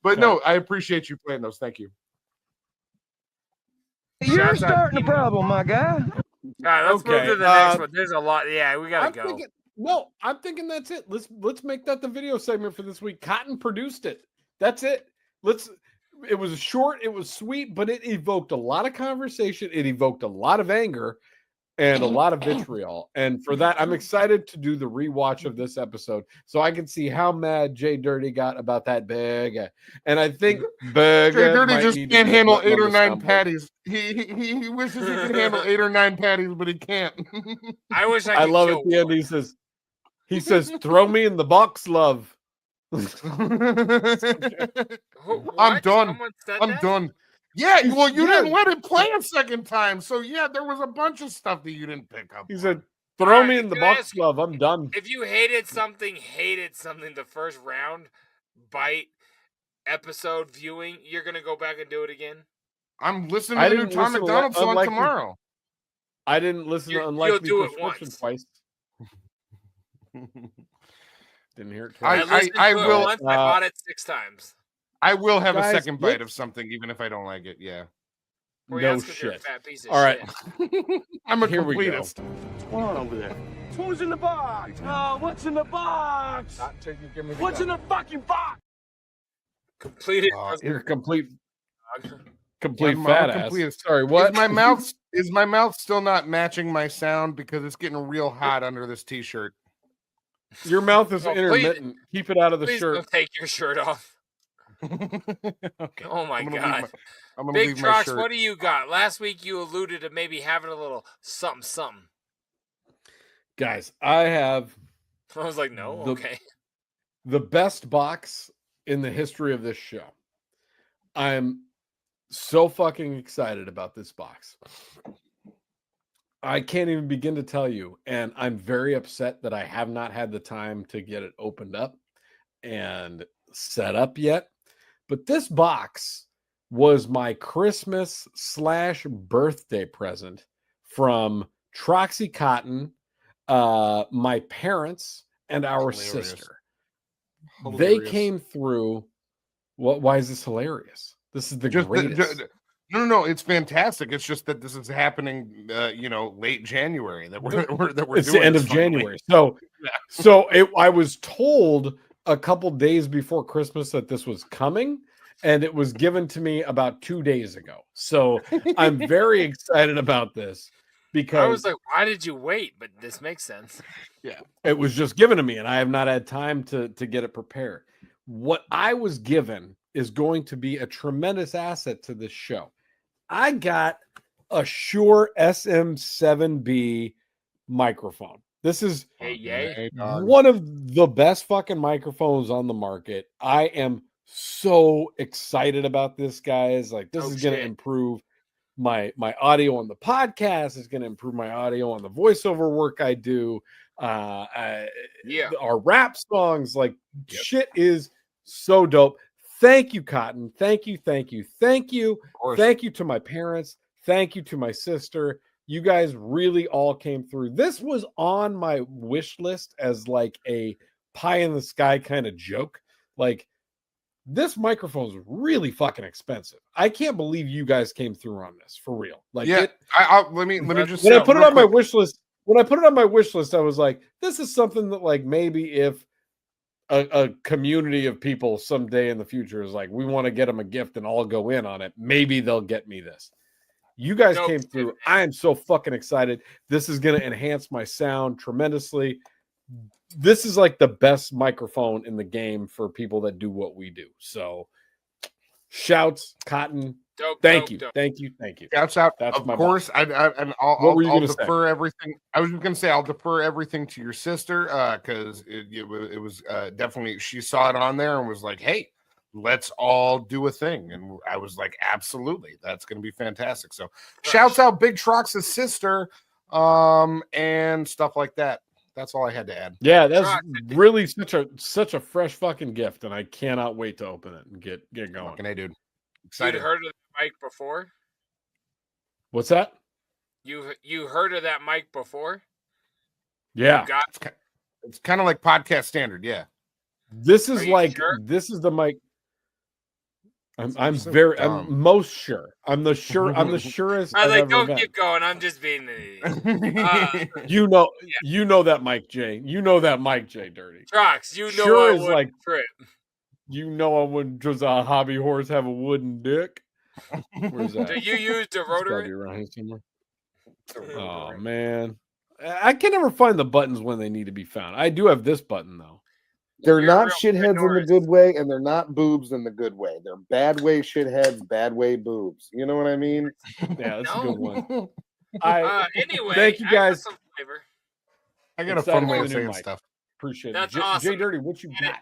But no, I appreciate you playing those. Thank you. You're starting a problem, my guy. All right, let's move to the next one. There's a lot. Yeah, we gotta go. I'm thinking that's it. Let's make that the video segment for this week. Cotton produced it. That's it. It was short, it was sweet, but it evoked a lot of conversation. It evoked a lot of anger and a lot of vitriol. And for that, I'm excited to do the rewatch of this episode so I can see how mad JDirty got about that burger. And I think JDirty just can't handle 8 or 9 patties. He wishes he could handle 8 or 9 patties, but he can't. I wish I love it at the end. He says, throw me in the box, love. I'm done. I'm done. Yeah, well, you didn't let it play a second time. So, yeah, there was a bunch of stuff that you didn't pick up. He said, throw me in the box, love. I'm done. If you hated something the first round, bite, episode viewing, you're going to go back and do it again? I'm listening to the new Tom McDonald song tomorrow. I didn't listen to Unlikely Prescription twice. Didn't hear it twice. I will. Once, I bought it 6 times. I will have a second bite of something, even if I don't like it. Yeah. Well, no shit. All right. I'm a completist. What's going on over there? Who's in the box? Oh, what's in the box? What's in the fucking box? Completed. You're complete fat ass. Sorry, what? Is my mouth still not matching my sound because it's getting real hot under this t-shirt? Your mouth is intermittent. Keep it out of the please shirt. Don't take your shirt off. Okay. Oh my god. I'm gonna Big leave my Trox, shirt. what do you got? Last week you alluded to maybe having a little something. Guys, I have. I was like, no, okay. The best box in the history of this show. I'm so fucking excited about this box. I can't even begin to tell you, and I'm very upset that I have not had the time to get it opened up and set up yet. But this box was my Christmas / birthday present from Troxy Cotton, my parents, and our sister. Hilarious. They came through. Why is this hilarious? This is the greatest. No, it's fantastic. It's just that this is happening, late January that we're It's doing the end this of finally. January. So I was told a couple days before Christmas that this was coming, and it was given to me about 2 days ago. So I'm very excited about this because I was like, why did you wait? But this makes sense. Yeah. It was just given to me, and I have not had time to get it prepared. What I was given is going to be a tremendous asset to this show. I got a Shure SM7B microphone. This is one of the best fucking microphones on the market. I am so excited about this, guys. Like, this is going to improve my audio on the podcast. It's going to improve my audio on the voiceover work I do. Our rap songs, like, shit is so dope. Thank you, Cotton. Thank you. Thank you to my parents. Thank you to my sister. You guys really all came through. This was on my wish list as like a pie in the sky kind of joke. Like, this microphone is really fucking expensive. I can't believe you guys came through on this for real. Like, let me just when I put it on my wish list. When I put it on my wish list, I was like, this is something that, like, maybe if a community of people someday in the future is like, we want to get them a gift and all go in on it, maybe they'll get me this. You guys came through. I am so fucking excited. This is going to enhance my sound tremendously. This is like the best microphone in the game for people that do what we do. So, shouts, Cotton. Thank you. Shouts out. That's of my course. boss. I'll defer everything. I was just going to say I'll defer everything to your sister because it was definitely, she saw it on there and was like, "Hey, let's all do a thing." And I was like, "Absolutely, that's going to be fantastic." So, shouts out Big Trox's sister, and stuff like that. That's all I had to add. Yeah, that's really such a fresh fucking gift, and I cannot wait to open it and get going. Fucking hey, dude. Excited. You heard of the mic before? What's that? You heard of that mic before? Yeah. It's kind of like podcast standard, yeah. This is like sure? This is the mic. I'm most sure. I'm the surest. I was like, don't keep going. I'm just being you know that mic, Jay. You know that mic, Jay Dirty. Trox, you know sure I is like trip. You know I wouldn't just a hobby horse have a wooden dick. Where's that? Do you use the rotary? Around here somewhere. Oh man, I can never find the buttons when they need to be found. I do have this button though. They're not shitheads in the good way, and they're not boobs in the good way. They're bad way shitheads, bad way boobs. You know what I mean? Yeah, that's a good one. Anyway, thank you guys. I got a fun way of saying stuff. Appreciate that's it. Awesome. Jay Dirty, what you got?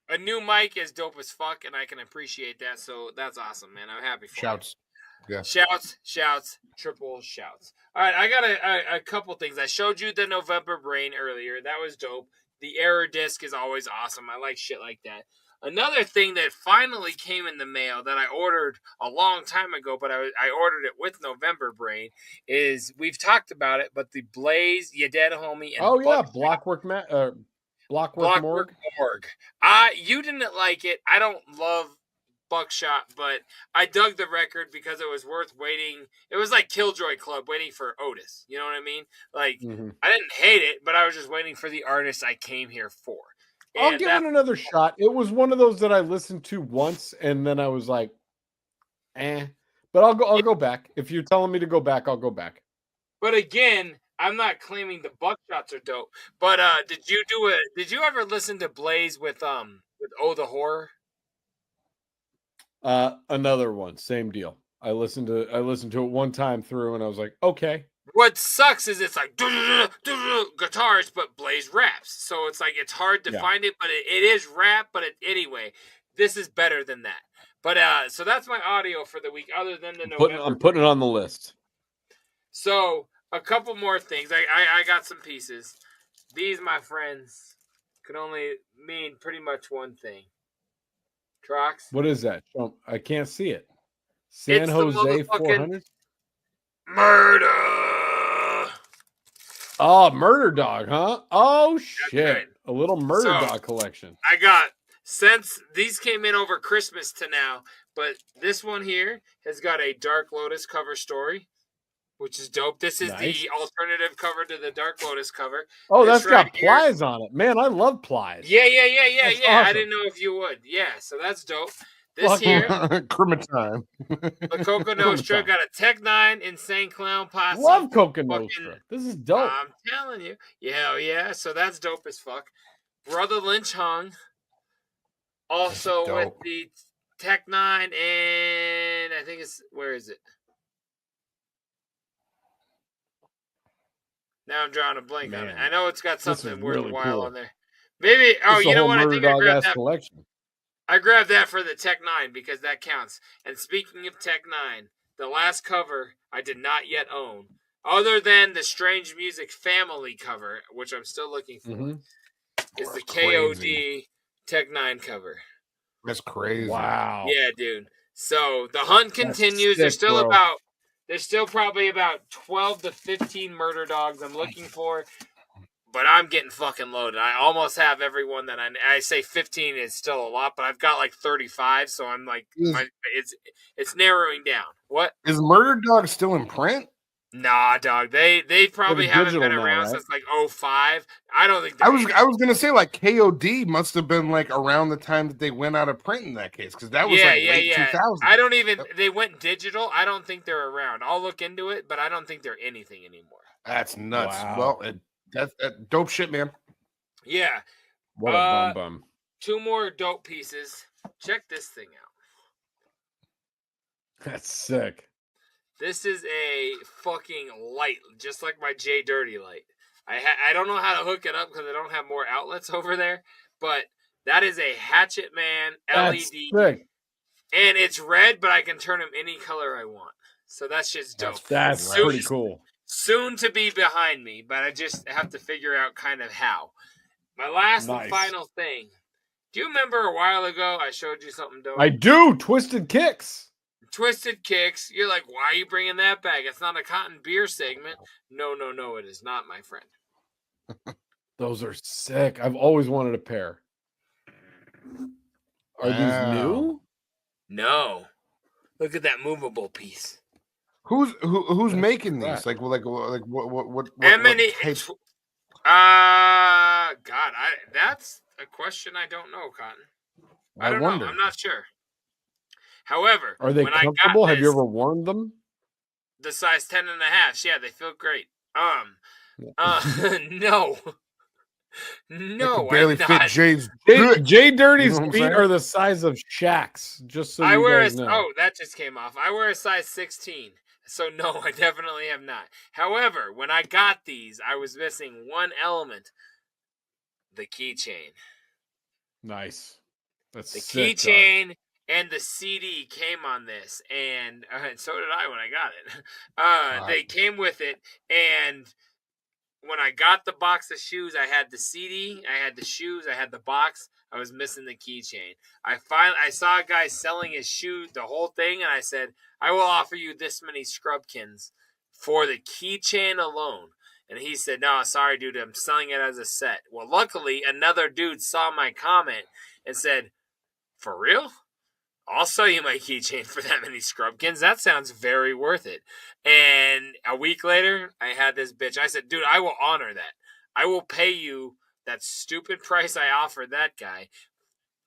A new mic is dope as fuck, and I can appreciate that. So that's awesome, man. I'm happy for shouts. Yeah. Shouts, triple shouts. All right, I got a couple things. I showed you the November Brain earlier. That was dope. The error disc is always awesome. I like shit like that. Another thing that finally came in the mail that I ordered a long time ago, but I ordered it with November Brain, is we've talked about it, but the Blaze, Ya Dead Homie, and Blockwork Morgue. You didn't like it. I don't love Buckshot, but I dug the record because it was worth waiting. It was like Killjoy Club waiting for Otis. You know what I mean? Like, I didn't hate it, but I was just waiting for the artist I came here for. I'll give it another shot. It was one of those that I listened to once, and then I was like, But I'll go back. If you're telling me to go back, I'll go back. But again, I'm not claiming the Buckshots are dope. But did you ever listen to Blaze with Oh the Horror? Another one, same deal. I listened to it one time through, and I was like, okay. What sucks is it's like guitars, but Blaze raps. So it's like it's hard to find it, but it is rap. But anyway, this is better than that. But so that's my audio for the week. Other than the November, I'm putting it on the list. So a couple more things. I got some pieces. These, my friends, could only mean pretty much one thing. Trox. What is that? Oh, I can't see it. San Jose 400. Murder. Oh, Murder Dog, huh? Oh shit! Right. A little Murder Dog collection. I got, since these came in over Christmas to now, But this one here has got a Dark Lotus cover story, which is dope. This is the alternative cover to the Dark Lotus cover. Oh, this that's got plies on it. Man, I love plies. Yeah. That's I awesome. didn't know if you would. Yeah, so that's dope. This here, Criminal. the Coco Nostra got a Tech 9 Insane Clown Posse. Love Coco Nostra. This is dope. I'm telling you. Yeah. So that's dope as fuck. Brother Lynch Hung. Also with the Tech 9 and I think it's, where is it? Now I'm drawing a blank on it. I know it's got something worthwhile on there. Maybe, you know what? I think I grabbed that. Collection. I grabbed that for the Tech 9 because that counts. And speaking of Tech 9, the last cover I did not yet own, other than the Strange Music Family cover, which I'm still looking for, is the KOD Tech 9 cover. That's crazy. Wow. Yeah, dude. So the hunt continues. Sick, There's still probably about 12 to 15 murder dogs I'm looking for. But I'm getting fucking loaded. I almost have everyone that I say 15 is still a lot, but I've got like 35, so I'm like, it's narrowing down. What? Is Murder Dog still in print? Nah, dog. They probably haven't been around since like 05. I don't think. I was gonna say like KOD must have been like around the time that they went out of print in that case, because that was late 2000. I don't even. They went digital. I don't think they're around. I'll look into it, but I don't think they're anything anymore. That's nuts. Wow. Well, that's dope shit, man. Yeah. What a bum. 2 more dope pieces. Check this thing out. That's sick. This is a fucking light, just like my JDirty light. I don't know how to hook it up because I don't have more outlets over there, but that is a Hatchet Man LED. That's sick. And it's red, but I can turn them any color I want. So that's just dope. That's pretty cool. Soon to be behind me, but I just have to figure out kind of how. My last and final thing. Do you remember a while ago I showed you something dope? I do. Twisted Kicks. Twisted Kicks. You're like, why are you bringing that back? It's not a cotton beer segment. No, it is not, my friend. Those are sick. I've always wanted a pair. Are these new? No. Look at that movable piece. Who's making these? Like what Emily. God, that's a question I don't know, Cotton. I don't know. I'm not sure. However, are they comfortable? Have you ever worn them? The size 10.5. Yeah, they feel great. No. No, barely fit Jay's. JDirty's feet are the size of Shaq's. Just so you guys know. Oh, that just came off. I wear a size 16. So no, I definitely have not. However, when I got these, I was missing one element: the keychain. Nice. That's the keychain and the CD came on this, and so did I when I got it. They came with it, and when I got the box of shoes, I had the CD, I had the shoes, I had the box. I was missing the keychain. I saw a guy selling his shoe, the whole thing, and I said, I will offer you this many scrubkins for the keychain alone. And he said, no, sorry, dude, I'm selling it as a set. Well, luckily, another dude saw my comment and said, for real? I'll sell you my keychain for that many scrubkins. That sounds very worth it. And a week later, I had this bitch. I said, dude, I will honor that. I will pay you that stupid price I offered that guy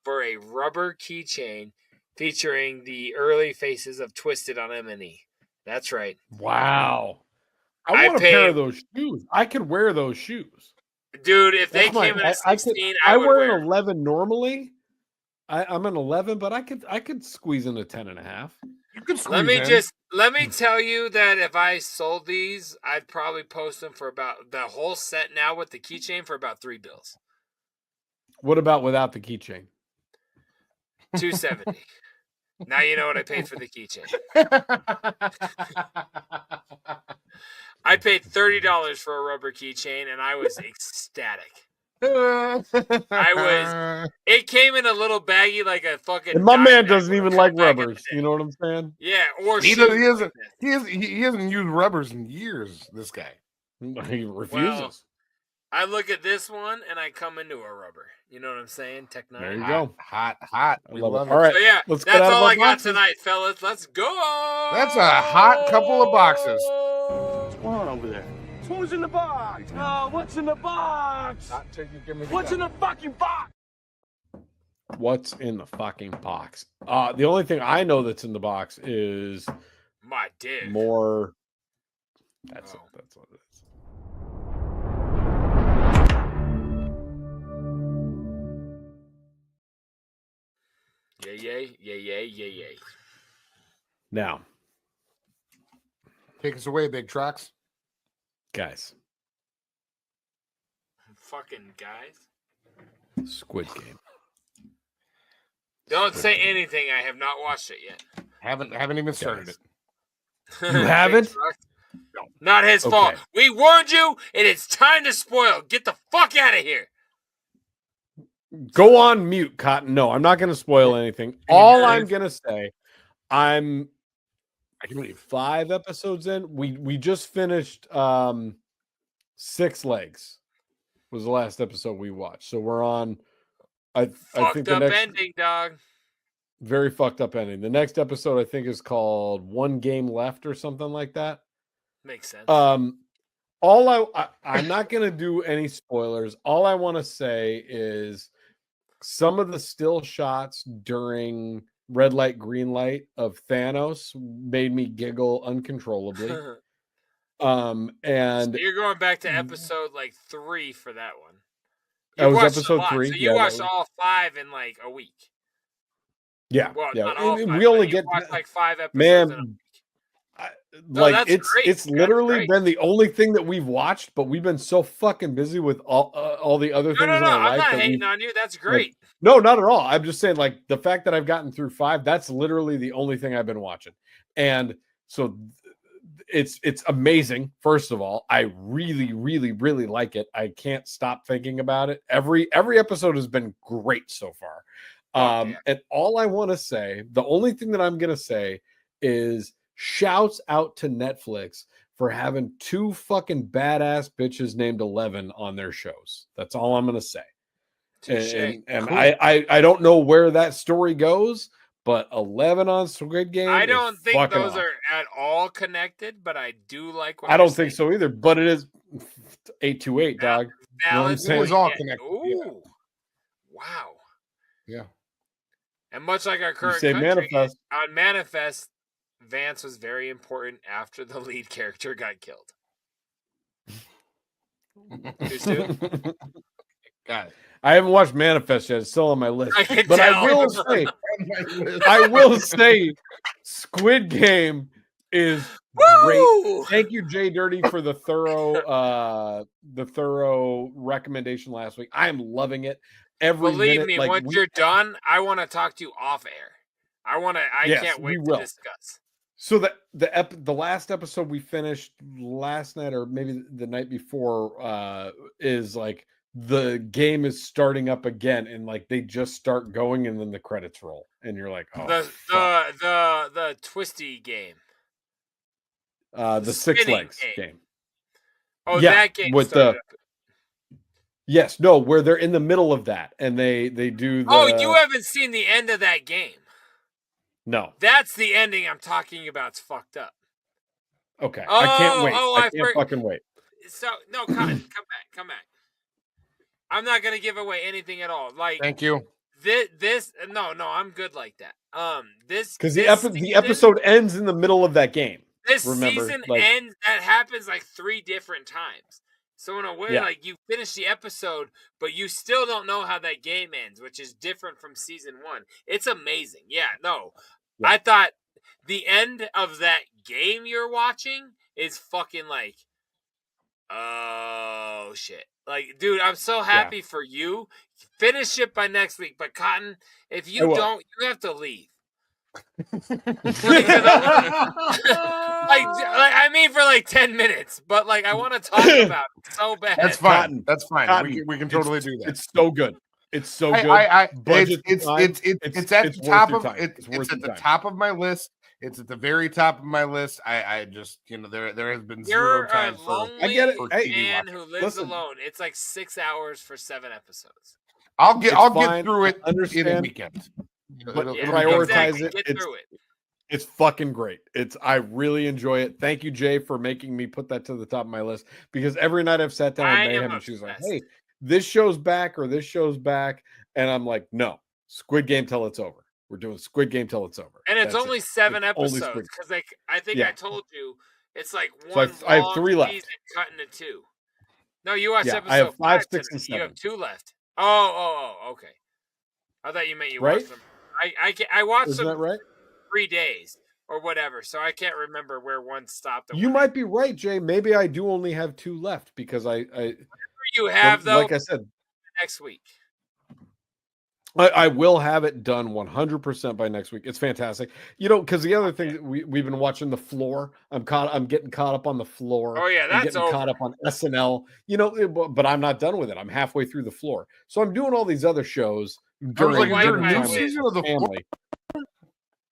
for a rubber keychain featuring the early faces of Twisted on M&E. That's right. Wow. I want a pair of those shoes. I could wear those shoes. Dude, if they came in at 16, I wear an 11 normally. I'm an 11, but I could squeeze in a 10.5. You could squeeze let me tell you that if I sold these, I'd probably post them for about the whole set now with the keychain for about $3 bills. What about without the keychain? $270. Now you know what I paid for the keychain. I paid $30 for a rubber keychain, and I was ecstatic. It came in a little baggy like a fucking. And my man doesn't even like rubbers. You know what I'm saying? Yeah, or he hasn't used rubbers in years. This guy, he refuses. I look at this one and I come into a rubber. You know what I'm saying? Tech Nine. There you go. Hot. We love it. All right. So yeah, let's that's get out all of I got boxes. tonight, fellas. Let's go. That's a hot couple of boxes. What's going on over there? Who's in the box? What's in the box? What's in the fucking box? What's in the fucking box? The only thing I know that's in the box is my dick. More. That's it. That's what it is. Yay. Now, take us away, Big Trox. Guys. Fucking guys. Squid Game. Don't say anything. I have not watched it yet. Haven't even started it. You haven't? No. Not his fault. We warned you, and it's time to spoil. Get the fuck out of here. Go on mute, Cotton. No, I'm not going to spoil anything. All I'm going to say, I can leave 5 episodes in. We just finished 6 Legs was the last episode we watched. So we're on I think the next ending, dog. Very fucked up ending. The next episode I think is called One Game Left or something like that. Makes sense. I'm not going to do any spoilers. All I want to say is some of the still shots during red light, green light of Thanos made me giggle uncontrollably. And so you're going back to episode like 3 for that one. That was episode 3. So you watched all 5 in like a week. Yeah, well, yeah. Not all 5, we only get like 5 episodes. Man, in a week. Like it's literally been the only thing that we've watched, but we've been so fucking busy with all the other things in our I'm life. not hating on you. That's great. Like, no, not at all. I'm just saying, like, the fact that I've gotten through 5, that's literally the only thing I've been watching. And so it's amazing. First of all, I really, really, really like it. I can't stop thinking about it. Every episode has been great so far. And all I want to say, the only thing that I'm going to say is shouts out to Netflix for having 2 fucking badass bitches named 11 on their shows. That's all I'm going to say. And cool. I don't know where that story goes, but 11 on Squid Game. I don't think those awesome. are at all connected, but I do like what I don't think so either, but it is 828, dog. You know what I'm saying? It's all connected. Ooh. Yeah. Wow. Yeah. And much like our current say country, Manifest. On Manifest, Vance was very important after the lead character got killed. Too soon? Got it. I haven't watched Manifest yet. It's still on my list. But tell. I will say Squid Game is great. Thank you, JDirty, for the thorough recommendation last week. I am loving it. Believe me, once you're done, I want to talk to you off air. I can't wait to discuss. So the last episode we finished last night, or maybe the night before, is like the game is starting up again, and like they just start going, and then the credits roll, and you're like, oh, the twisty game, the 6 Legs game. Oh, yeah, that game with the. Yes, no, where they're in the middle of that, and they do. Oh, you haven't seen the end of that game. No, that's the ending I'm talking about. It's fucked up. Okay, I can't wait. I can't fucking wait. So no, come back. I'm not gonna give away anything at all. Like, thank you. This no, I'm good like that. This because the episode ends in the middle of that game. This season ends. That happens like 3 different times. So in a way, like you finish the episode, but you still don't know how that game ends, which is different from season 1. It's amazing. Yeah, no. Yeah. I thought the end of that game you're watching is fucking like, oh shit. Like, dude, I'm so happy for you. Finish it by next week. But Cotton, if you don't, you have to leave. I mean for like 10 minutes, but like I want to talk about it so bad. That's fine. That's fine. Cotton, we can totally do that. It's so good. It's so good. It's at the top of it's at the top of my list. It's at the very top of my list. I just, there has been You're zero time a for. lonely I get it. man who lives alone. It's like 6 hours for 7 episodes. I'll get through it understand. in a weekend. But Yeah, prioritize exactly. it. Get through it. It's fucking great. I really enjoy it. Thank you, Jay, for making me put that to the top of my list, because every night I've sat down with Mayhem and she's like, "Hey, this show's back," or "This show's back," and I'm like, "No, Squid Game till it's over. We're doing Squid Game till it's over." And it's That's only it. 7 It's only episodes, Squid- because I think I told you it's like So one I have long 3 left. season cut into 2. No, you watched Yeah, episode I have 5, 5 6, and tonight. You have 7. 2 left. Oh, okay. I thought you meant you Right? watched them. I watched Isn't them that right? 3 days or whatever, so I can't remember where one stopped. You might be right, Jay. Maybe I do only have 2 left, because You have though. like I said, next week. I will have it done 100% by next week. It's fantastic, because the other thing that we've been watching The Floor. I'm getting caught up on The Floor. Oh yeah, I'm that's getting over. caught up on SNL. But I'm not done with it. I'm halfway through The Floor, so I'm doing all these other shows during new time season with of The Floor? family.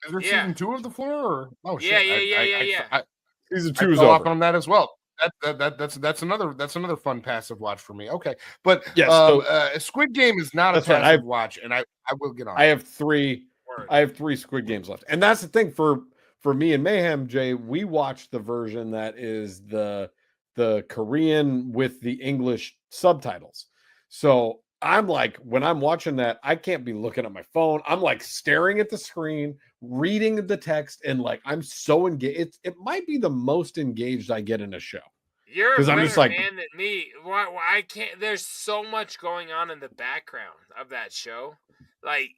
Is there Yeah. season 2 of The Floor? Or? Oh Yeah, shit! yeah. Season I 2 is fell off over. on that as well. That's another fun passive watch for me. Okay, but Squid Game is not a That's right. passive watch, and I will get on. I have 3. I have 3 Squid Games left, and that's the thing for me and Mayhem, Jay. We watched the version that is the Korean with the English subtitles. So I'm like, when I'm watching that, I can't be looking at my phone. I'm like staring at the screen, reading the text, and like I'm so engaged. It might be the most engaged I get in a show. You're a I'm better just like, man than me. Why I can't? There's so much going on in the background of that show. Like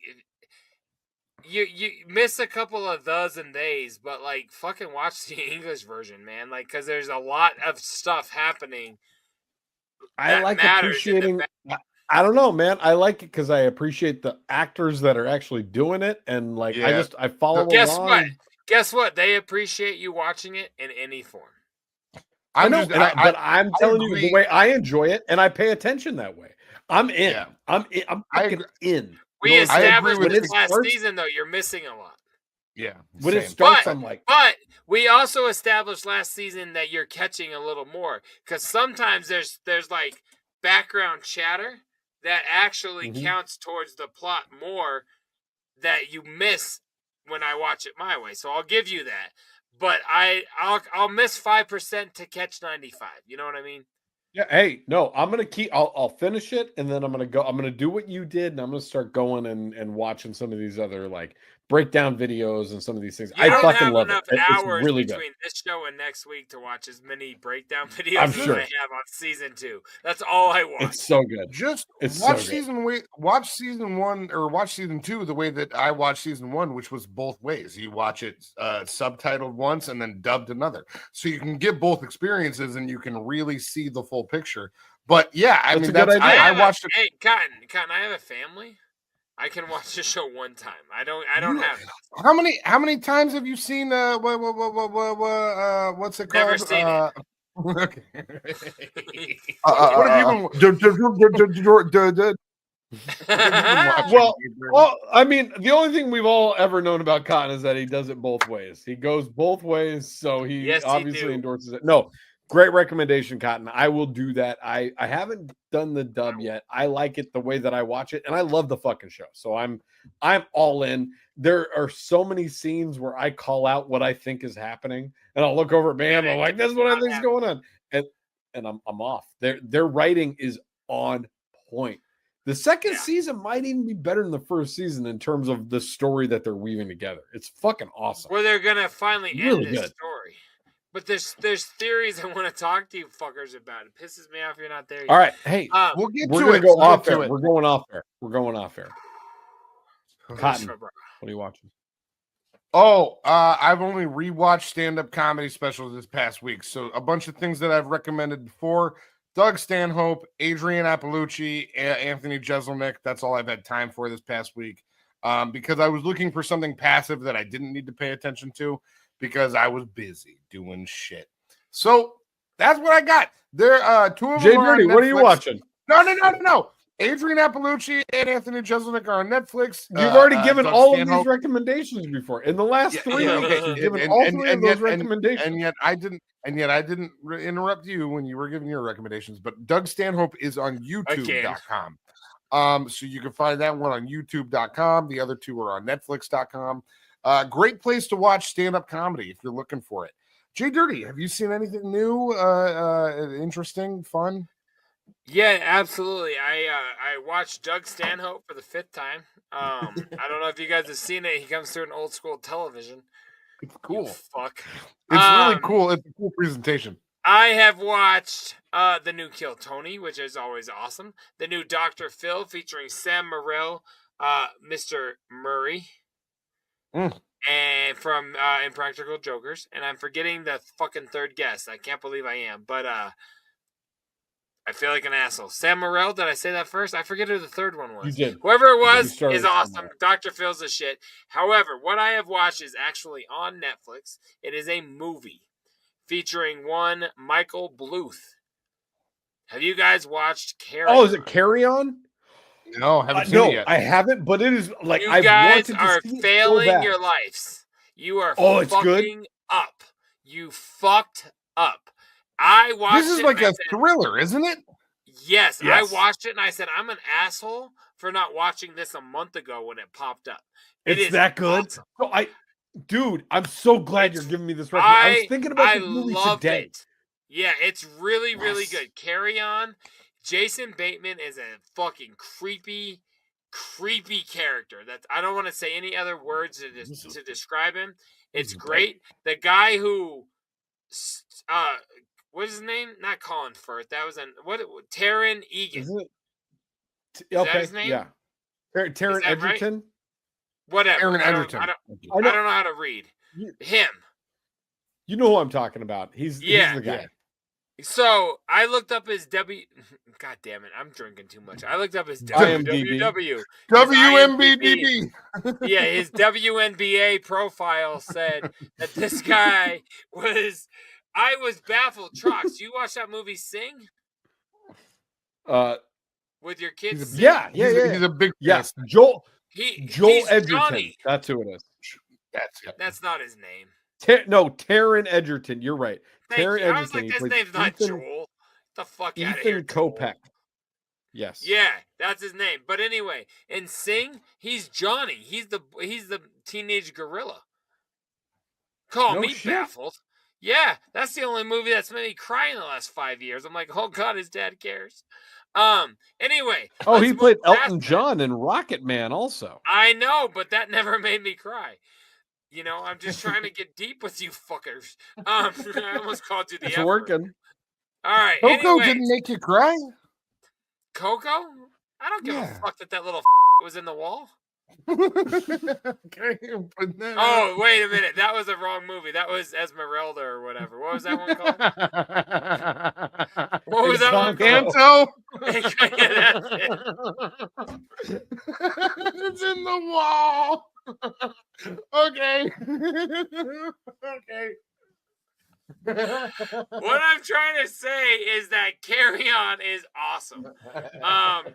you miss a couple of does and days, but like fucking watch the English version, man. Like, because there's a lot of stuff happening. I like appreciating. I don't know, man. I like it because I appreciate the actors that are actually doing it, and like I follow along. Guess what? They appreciate you watching it in any form. I know, but I'm telling you the way I enjoy it, and I pay attention that way. I'm in. Yeah. I'm fucking in. We established when this it last starts- season, though. You're missing a lot. Yeah. When it starts, I'm like, But we also established last season that you're catching a little more, because sometimes there's like background chatter that actually counts towards the plot more that you miss when I watch it my way. So I'll give you that. But I'll miss 5% to catch 95. You know what I mean? yeah. Hey, no, I'm gonna keep. I'll finish it, and then I'm gonna go. I'm gonna do what you did, and I'm gonna start going and watching some of these other like breakdown videos and some of these things. You I don't fucking have love enough it. It's hours really good. between this show and next week to watch as many breakdown videos I'm as sure. I have on season 2. That's all I want. It's so good. Just It's watch so good. watch season 1 or watch season 2 the way that I watched season 1, which was both ways. You watch it subtitled once and then dubbed another, so you can get both experiences and you can really see the full picture. But yeah, I mean, that's I watched it. Hey, Cotton, I have a family. I can watch the show one time. I don't have. How many times have you seen what's it called? Never seen it. Okay. What have you been? Well, I mean, the only thing we've all ever known about Cotton is that he does it both ways. He goes both ways, so he obviously endorses it. No, great recommendation, Cotton. I will do that. I haven't done the dub yet. I like it the way that I watch it, and I love the fucking show. So I'm all in. There are so many scenes where I call out what I think is happening, and I'll look over at Bam. I'm like, "This is what I think is going on," and I'm off. Their writing is on point. The second season might even be better than the first season in terms of the story that they're weaving together. It's fucking awesome. Where they're gonna finally Really end this good. story. But there's theories I want to talk to you fuckers about. It pisses me off you're not there yet. All right, hey, we'll get we're to gonna it. go We'll off get to air. it. We're going off air. We're going off air. Cotton, what are you watching? Oh, I've only rewatched stand-up comedy specials this past week. So a bunch of things that I've recommended before. Doug Stanhope, Adrian Appalucci, Anthony Jeselnik. That's all I've had time for this past week. Because I was looking for something passive that I didn't need to pay attention to because I was busy doing shit. So that's what I got. There, two of them are on JDirty, what are you Netflix. watching? No. Adrian Appalucci and Anthony Jeselnik are on Netflix. You've already given Doug all of Stanhope. these recommendations before. In the last 3 Yeah, weeks, okay. you've given all three of those recommendations. And yet I didn't interrupt you when you were giving your recommendations. But Doug Stanhope is on YouTube.com. So you can find that one on YouTube.com. The other two are on Netflix.com. Great place to watch stand-up comedy if you're looking for it. JDirty, have you seen anything new, interesting, fun? Yeah, absolutely. I watched Doug Stanhope for the 5th time. I don't know if you guys have seen it. He comes through an old school television. It's cool. You fuck. It's really cool. It's a cool presentation. I have watched the new Kill Tony, which is always awesome. The new Dr. Phil featuring Sam Morril, Mr. Murray, and from Impractical Jokers. And I'm forgetting the fucking third guest. I can't believe I am. But I feel like an asshole. Sam Morril, did I say that first? I forget who the third one was. You did. Whoever it was is awesome. somewhere. Dr. Phil's a shit. However, what I have watched is actually on Netflix. It is a movie featuring one Michael Bluth. Have you guys watched Carry On? Oh, is it Carry On? No, haven't seen it yet. I haven't, but it is like You I've guys wanted to are see it so failing bad. your lives. You are It's good? fucking up. You fucked up. I watched This is it like and I a said, thriller, isn't it? Yes, Yes. I watched it and I said, I'm an asshole for not watching this a month ago when it popped up. It It's is that good. awesome. So dude, I'm so glad you're giving me this recommendation. I was thinking about this movie love today. it. Yeah, it's really, really good. Carry On. Jason Bateman is a fucking creepy character. I don't want to say any other words to describe him. It's great. The guy who, what's his name? Not Colin Firth. That was Taron Egan. Is it? Is that his name? Yeah. Taron Is that right? Egerton. Whatever. Taron Egerton. I don't know how to read him. You know who I'm talking about. He's the guy. Yeah. So I looked up his God damn it, I'm drinking too much. I looked up his WWW. WMBDB. Yeah, his WNBA profile said that this guy was. I was baffled. Trox, you watch that movie Sing? With your kids? He's a big yes. Joel he's Edgerton. Johnny. That's who it is. That's not his name. Taron Egerton. You're right. Thank Taron you. Egerton. I was like, this name's not Joel. Get the fuck out of here. Ethan Kopech. Yes. Yeah, that's his name. But anyway, in Sing, he's Johnny. He's the teenage gorilla. Call me baffled. Yeah, that's the only movie that's made me cry in the last 5 years. I'm like, oh god, his dad cares. Anyway. Oh, he played Elton John in Rocket Man also. I know, but that never made me cry. You know, I'm just trying to get deep with you fuckers. I almost called you the It's F word. working. All right. Coco anyway. didn't make you cry? Coco? I don't give a fuck that little was in the wall. Okay, oh, wait a minute. That was the wrong movie. That was Esmeralda or whatever. What was that one called? What was that one called? It's in the wall. Okay. Okay. What I'm trying to say is that Carry On is awesome.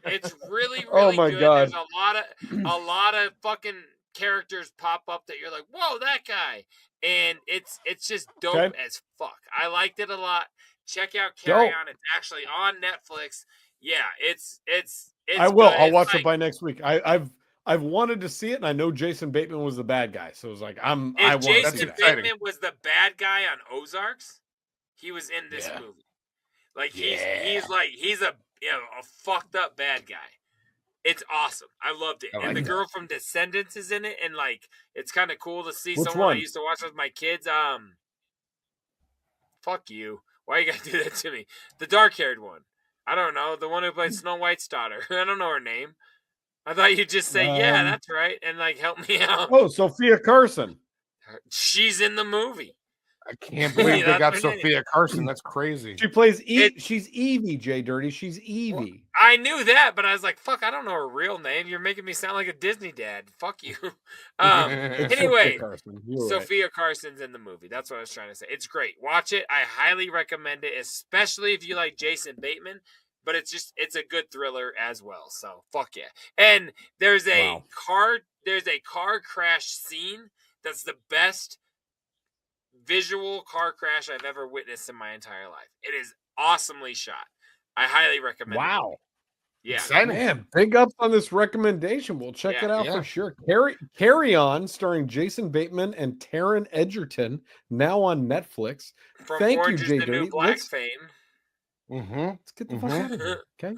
It's really, really my good. God. There's a lot of fucking characters pop up that you're like, whoa, that guy, and it's just dope as fuck. I liked it a lot. Check out Carry On. It's actually on Netflix. Yeah, it's I will. good. I'll It's watch like, it by next week. I've wanted to see it, and I know Jason Bateman was the bad guy, so it was like I want to see Jason that. Bateman was the bad guy on Ozarks. He was in this movie. Like he's a fucked up bad guy. It's awesome. I loved it. And the girl from Descendants is in it, and like it's kind of cool to see someone I used to watch with my kids. Fuck you. Why you gotta do that to me? The dark-haired one. I don't know. The one who played Snow White's daughter. I don't know her name. I thought you'd just say, yeah, that's right, and like help me out. Oh, Sophia Carson. She's in the movie. I can't believe they got Sophia Carson. That's crazy. She plays she's Evie, JDirty. She's Evie. I knew that, but I was like, fuck, I don't know her real name. You're making me sound like a Disney dad. Fuck you. Anyway, Sophia Carson's in the movie. That's what I was trying to say. It's great. Watch it. I highly recommend it, especially if you like Jason Bateman. but it's a good thriller as well. So fuck yeah. And there's a car crash scene that's the best visual car crash I've ever witnessed in my entire life. It is awesomely shot. I highly recommend it. Wow. Yeah. Man, big ups on this recommendation. We'll check it out for sure. Carry On, starring Jason Bateman and Taron Egerton, now on Netflix. From Thank Orange you, is the JDirty. New Black fame. Let's get the fuck out of here, okay?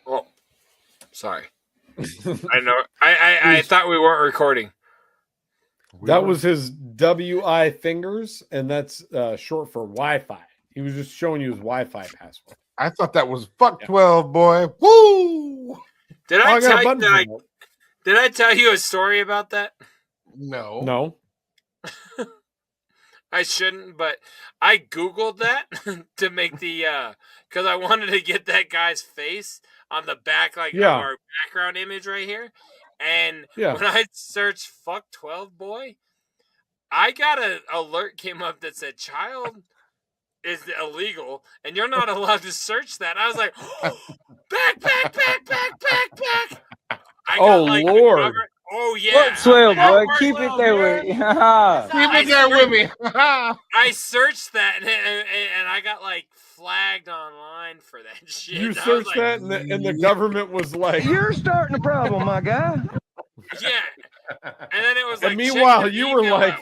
Oh, sorry. I know. I thought we weren't recording. That was his WI fingers, and that's short for Wi-Fi. He was just showing you his Wi-Fi password. I thought that was fuck 12, boy. Woo! Did I tell you a story about that? No. I shouldn't, but I Googled that to make the because I wanted to get that guy's face on the back, of our background image right here. And when I searched "fuck 12 boy," I got an alert came up that said child is illegal, and you're not allowed to search that. I was like, back. Lord. Oh yeah. Fuck 12 boy, keep it there with me. Keep it there with me. I searched that and I got flagged online for that shit. You searched that, and the government was like, "You're starting a problem, my guy." Yeah. And then it was and meanwhile, you were like,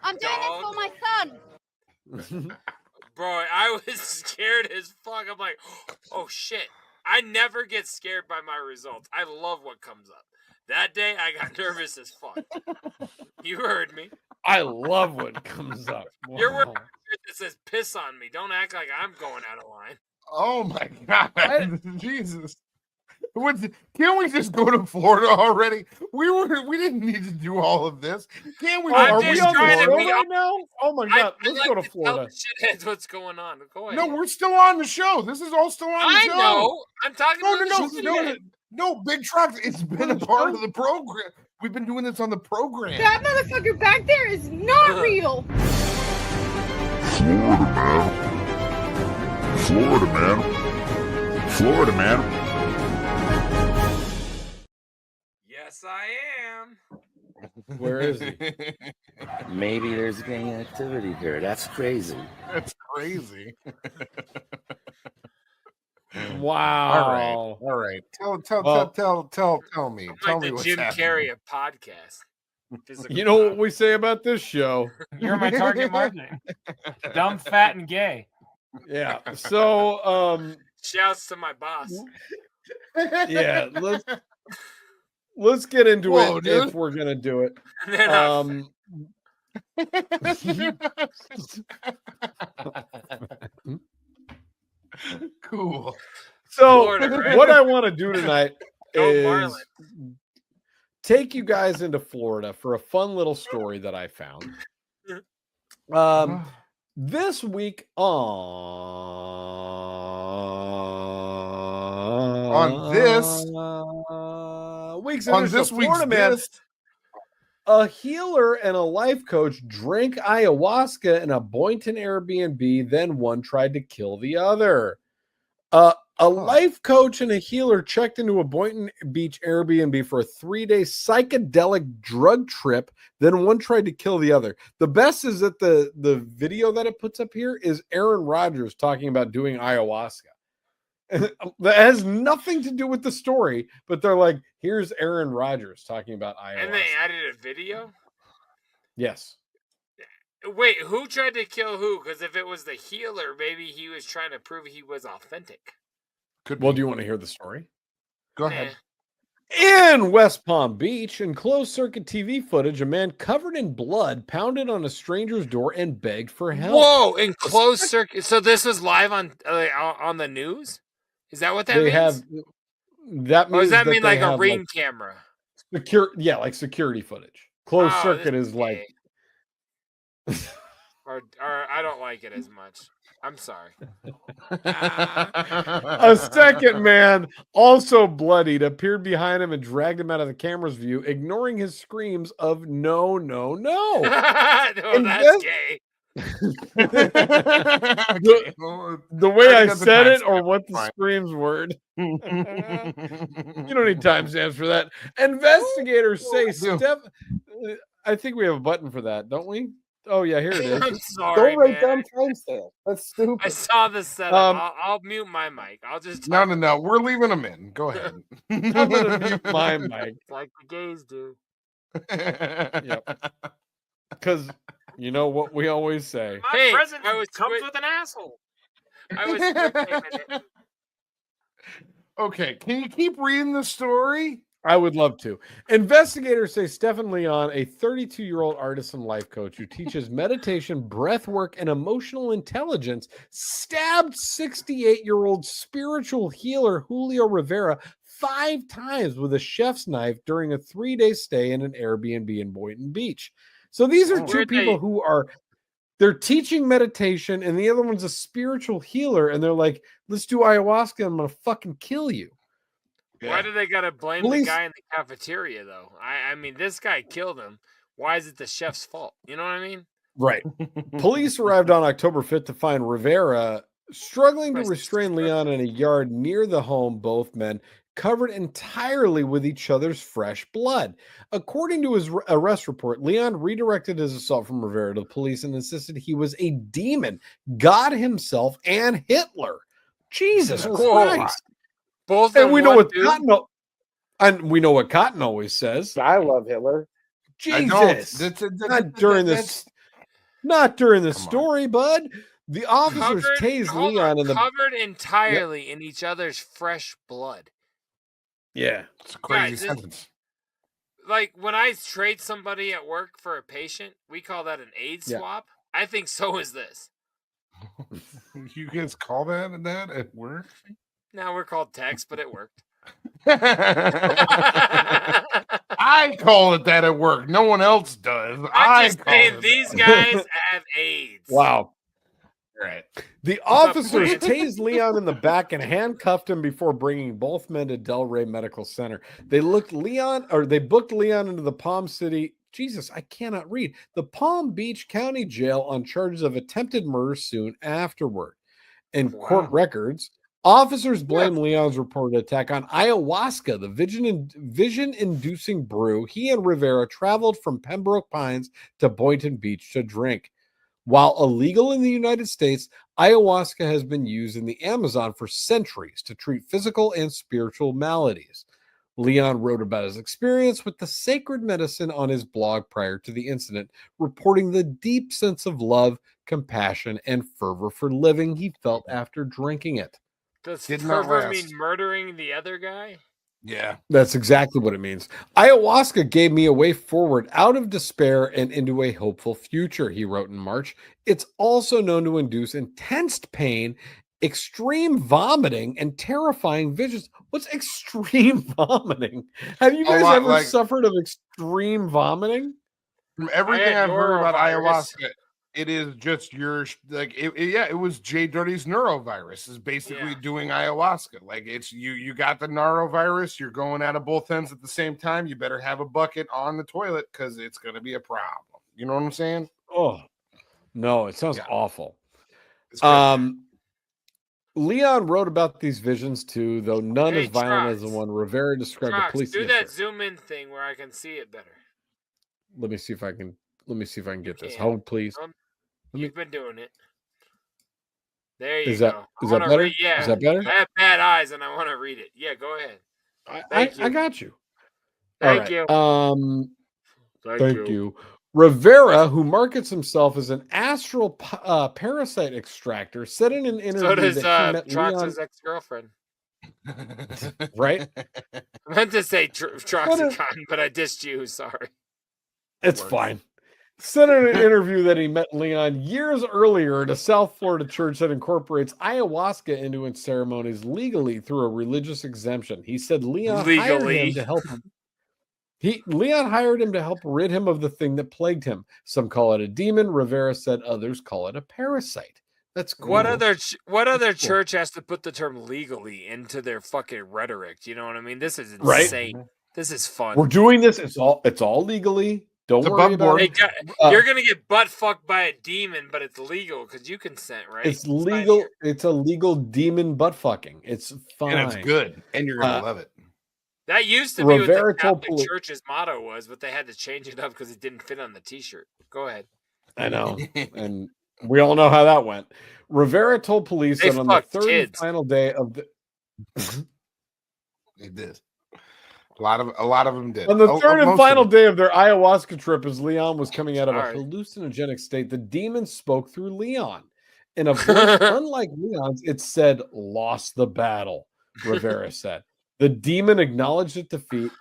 I'm doing this for my son. Bro, I was scared as fuck. I'm like, oh shit. I never get scared by my results. I love what comes up. That day, I got nervous as fuck. You heard me. I love what comes up. You're wearing a shirt that says piss on me. Don't act like I'm going out of line. Oh my God. Jesus. Can't we just go to Florida already? We didn't need to do all of this. Can't we? Are we on the show right now? Oh my God. Let's go to Florida. Tell the shitheads what's going on. Go ahead. No, we're still on the show. This is all still on the show. I know. I'm talking about No, Big Trox. It's been a part of the program. We've been doing this on the program. That motherfucker back there is not real. Florida, man. Yes, I am. Where is he? Maybe there's gang activity here. That's crazy. That's crazy. Wow. All right. Tell me. I'm Tell like me the what's Jim happening. Carrey of podcast. You know what we say about this show? You're my target market. Dumb, fat, and gay. Yeah. So, shouts to my boss. Yeah. Let's get into it, dude. if we're gonna do it. Cool. So Florida, right? what I want to do tonight is Marlin. take you guys into Florida for a fun little story that I found. This week on this week's Florida man, a healer and a life coach drank ayahuasca in a Boynton Airbnb, then one tried to kill the other. A life coach and a healer checked into a Boynton Beach Airbnb for a 3-day psychedelic drug trip. Then one tried to kill the other. The best is that the video that it puts up here is Aaron Rodgers talking about doing ayahuasca. That has nothing to do with the story, but they're like, here's Aaron Rodgers talking about ayahuasca. And they added a video? Yes. Wait, who tried to kill who? Because if it was the healer, maybe he was trying to prove he was authentic. Well, do you want to hear the story? Go ahead. In West Palm Beach, in closed-circuit TV footage, a man covered in blood pounded on a stranger's door and begged for help. Whoa! In closed circuit. So this was live on the news. Is that what that means? Have that means? Or does that mean like a have, ring camera? Like security footage. Closed circuit is like. or I don't like it as much. I'm sorry. A second man, also bloodied, appeared behind him and dragged him out of the camera's view, ignoring his screams of "No, no, no." Oh, that's gay. The way I said it, or what the screams were. You don't need timestamps for that. Investigators say I think we have a button for that, don't we? Oh yeah, here it is. I'm sorry, Don't write man. down timestamp. That's stupid. I saw the setup. I'll mute my mic. I'll just No. We're leaving them in. Go ahead. I'm gonna mute my mic. Like the gays do. Yep. Because you know what we always say. My present comes with an asshole. I was scripting it. Okay, can you keep reading the story? I would love to. Investigators say Stefan Leon, a 32-year-old artist and life coach who teaches meditation, breath work, and emotional intelligence, stabbed 68-year-old spiritual healer Julio Rivera 5 times with a chef's knife during a 3-day stay in an Airbnb in Boynton Beach. So these are two people who they're teaching meditation, and the other one's a spiritual healer, and they're like, let's do ayahuasca, I'm going to fucking kill you. Why do they gotta blame the guy in the cafeteria, though? I mean, this guy killed him. Why is it the chef's fault? You know what I mean? Right. Police arrived on October 5th to find Rivera struggling to restrain Leon in a yard near the home, both men covered entirely with each other's fresh blood. According to his arrest report, Leon redirected his assault from Rivera to the police and insisted he was a demon, God himself, and Hitler. Jesus Christ. Both and we know what Cotton always says. I love Hitler. Jesus, not during this story, bud. The officers tased Leon in the covered entirely in each other's fresh blood. Yeah, it's a crazy sentence. Like when I trade somebody at work for a patient, we call that an AIDS swap. I think so is this. You guys call that at work? Now we're called text, but it worked. I call it that at work. No one else does. I'm just saying these guys have AIDS. Wow. Right. The officers tased Leon in the back and handcuffed him before bringing both men to Delray Medical Center. They booked Leon into the Palm City. Jesus, I cannot read. The Palm Beach County Jail on charges of attempted murder soon afterward. In court records, officers blame Leon's reported attack on ayahuasca, the vision-inducing brew he and Rivera traveled from Pembroke Pines to Boynton Beach to drink. While illegal in the United States, ayahuasca has been used in the Amazon for centuries to treat physical and spiritual maladies. Leon wrote about his experience with the sacred medicine on his blog prior to the incident, reporting the deep sense of love, compassion, and fervor for living he felt after drinking it. Does fervor mean murdering the other guy? Yeah. That's exactly what it means. Ayahuasca gave me a way forward out of despair and into a hopeful future, he wrote in March. It's also known to induce intense pain, extreme vomiting, and terrifying visions. What's extreme vomiting? Have you guys ever suffered of extreme vomiting? From everything I've heard about ayahuasca, it is just your it was JDirty's neurovirus is basically doing ayahuasca. Like it's you got the neurovirus, you're going out of both ends at the same time. You better have a bucket on the toilet because it's gonna be a problem. You know what I'm saying? Oh no, it sounds awful. Leon wrote about these visions too, though none as violent as the one Rivera described to police. Do that zoom in thing where I can see it better. Let me see if I can get this. Hold, please. You've been doing it. There you go. Is that better? Is that better? I have bad eyes and I want to read it. Yeah, go ahead. I got you. Thank you. Thank you. Rivera, who markets himself as an astral parasite extractor, said in an interview so does that he met Trox's ex-girlfriend. Right? I meant to say Troxy Cotton, but I dissed you. Sorry. It's fine. Said in an interview that he met Leon years earlier at a South Florida church that incorporates ayahuasca into its ceremonies legally through a religious exemption. He said Leon hired him to help him. Leon hired him to help rid him of the thing that plagued him. Some call it a demon. Rivera said others call it a parasite. That's cool. What other church has to put the term legally into their fucking rhetoric? You know what I mean? This is insane. Right? This is fun. We're doing this. It's all legally. Don't worry about it. You're gonna get butt fucked by a demon, but it's legal because you consent, right? It's legal. It's a legal demon butt fucking. It's fine. And it's good. And you're gonna love it. That used to be what the Rivera told Catholic Church's motto was, but they had to change it up because it didn't fit on the T-shirt. Go ahead. I know, and we all know how that went. Rivera told police They that on the fucked third and kids. final day of the They did. A lot of them did. on the third and most final of them. day of their ayahuasca trip, as Leon was coming out of a Sorry. hallucinogenic state, the demon spoke through Leon. In a voice unlike Leon's, it said, "Lost the battle," Rivera said. The demon acknowledged its defeat,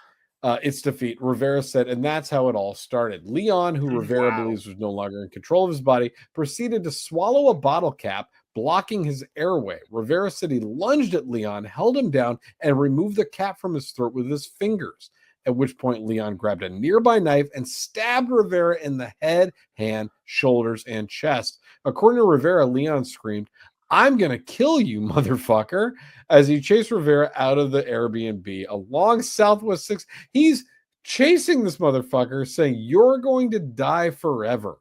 Rivera said, and that's how it all started. Leon, who Rivera believes was no longer in control of his body, proceeded to swallow a bottle cap, blocking his airway. Rivera said he lunged at Leon, held him down, and removed the cap from his throat with his fingers, at which point Leon grabbed a nearby knife and stabbed Rivera in the head, hand, shoulders, and chest. According to Rivera, Leon screamed, "I'm going to kill you, motherfucker," as he chased Rivera out of the Airbnb along Southwest 6. He's chasing this motherfucker, saying, "You're going to die forever."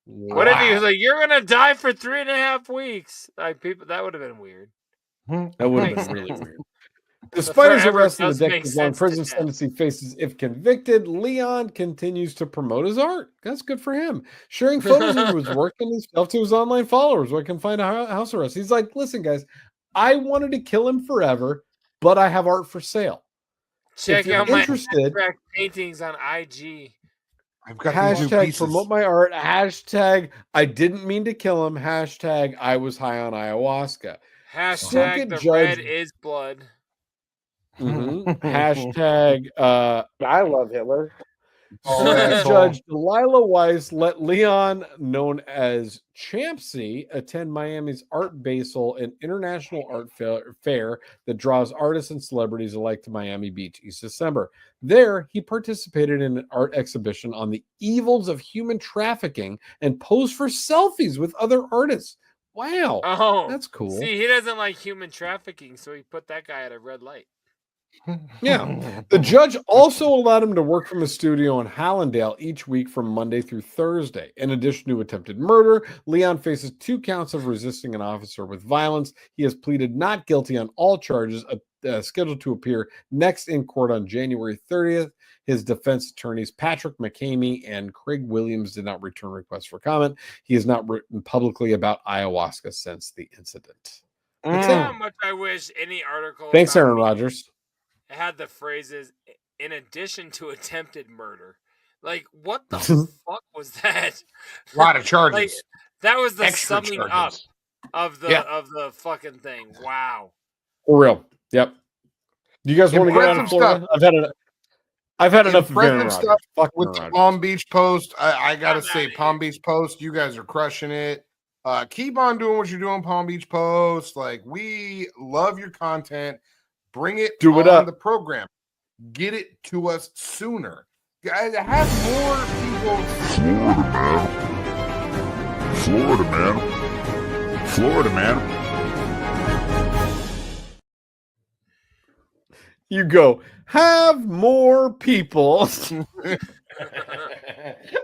What if he was like, "You're gonna die for 3.5 weeks"? Like, people, that would have been weird. That would have been really weird. Despite his forever arrest and does the make decades-long sense to prison death. sentence he faces if convicted, Leon continues to promote his art. That's good for him. Sharing photos of his work and himself to his online followers where he can find a house arrest. He's like, "Listen, guys, I wanted to kill him forever, but I have art for sale. Check If you're out my interested, abstract paintings on IG. I've got these new hashtag pieces. promote my art, hashtag I didn't mean to kill him, hashtag I was high on ayahuasca. Hashtag the red is blood. Hashtag I love Hitler. Oh, Circuit asshole. Judge Delilah Weiss let Leon, known as Champsy, attend Miami's Art Basel, an international art fair that draws artists and celebrities alike to Miami Beach each December. There, he participated in an art exhibition on the evils of human trafficking and posed for selfies with other artists. Wow, that's cool. See, he doesn't like human trafficking, so he put that guy at a red light. Yeah. The judge also allowed him to work from a studio in Hallandale each week from Monday through Thursday. In addition to attempted murder, Leon faces 2 counts of resisting an officer with violence. He has pleaded not guilty on all charges, scheduled to appear next in court on January 30th. His defense attorneys, Patrick McCamey and Craig Williams, did not return requests for comment. He has not written publicly about ayahuasca since the incident. That's You know it. how much I wish any article Thanks, about Aaron me Rodgers. had the phrases "in addition to attempted murder." Like, what the fuck was that? A lot of charges. Like, that was the Extra summing charges. up of the fucking thing. Wow. For real. Yep. Do you guys want to get out of Impressive Florida? stuff. I've had enough of Aaron Impressive Rodgers. stuff Fuck with Aaron the Rodgers. Palm Beach Post. I gotta say, Palm Beach Post, you guys are crushing it. Keep on doing what you're doing, Palm Beach Post. Like, we love your content. Bring it Do it on up. the program. Get it to us sooner. Guys, have more people. Florida, man. Florida, man. You go, have more people.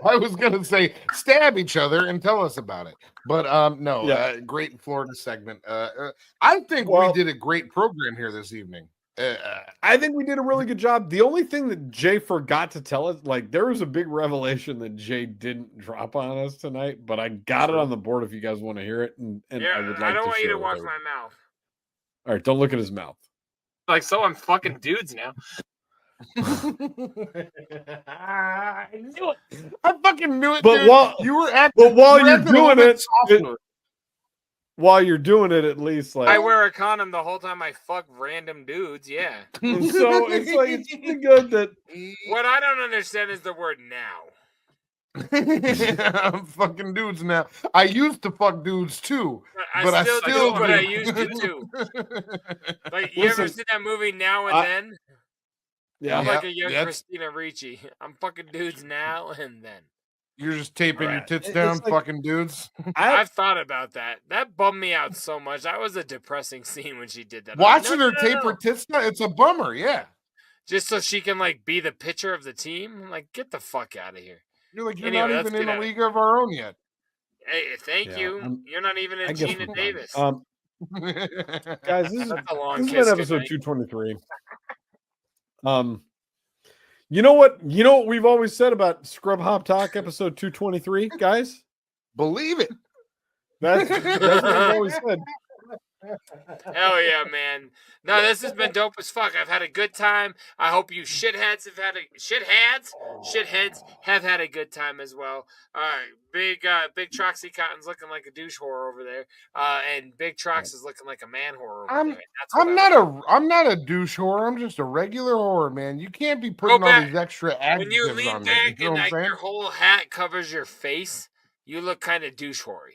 I was gonna say stab each other and tell us about it, but no. Yeah. Great Florida segment. I think we did a great program here this evening. I think we did a really good job. The only thing that Jay forgot to tell us, like, there was a big revelation that Jay didn't drop on us tonight, but I got it on the board if you guys want to hear it. And Yeah, I would like I don't to want you share to with watch everyone. my mouth. All right, don't look at his mouth. Like, so I'm fucking dudes now. I knew it. I fucking knew it. But dude. while you were acting, but while you were you're acting a little doing bit it, softer. while you're doing it, at least like I wear a condom the whole time I fuck random dudes. Yeah. and so it's like it's pretty good that What I don't understand is the word now. I'm fucking dudes now. I used to fuck dudes too, but I still do, but do. I used to too. Like, you ever Listen, seen that movie Now and Then? yeah. I'm like a young Yep. Christina Ricci. I'm fucking dudes now and then. You're just taping your tits It's down, like- fucking dudes. I've thought about that. That bummed me out so much. That was a depressing scene when she did that. Watching her tape her tits down, it's a bummer. Yeah. Just so she can like be the pitcher of the team. Like, get the fuck out of here. You're like, you're Anyway, not let's even in get a out of league of our own yet. Hey, thank you. You're not even I a guess Gina we're Davis. done. Guys, this That's a long has kiss been episode goodnight. 223. You know what? You know what we've always said about Scrub Hop Talk episode 223, guys? Believe it. That's what we've always said. Hell yeah, man. No, this has been dope as fuck. I've had a good time. I hope you shitheads have had a good time as well. All right, big Troxy Cotton's looking like a douche whore over there, and Big Trox is looking like a man whore over there. That's what I'm not a douche whore. I'm just a regular whore, man. You can't be putting all these extra when you adjectives lean on me. back You know and what I'm like saying? your whole hat covers your face, you look kind of douche whore-y.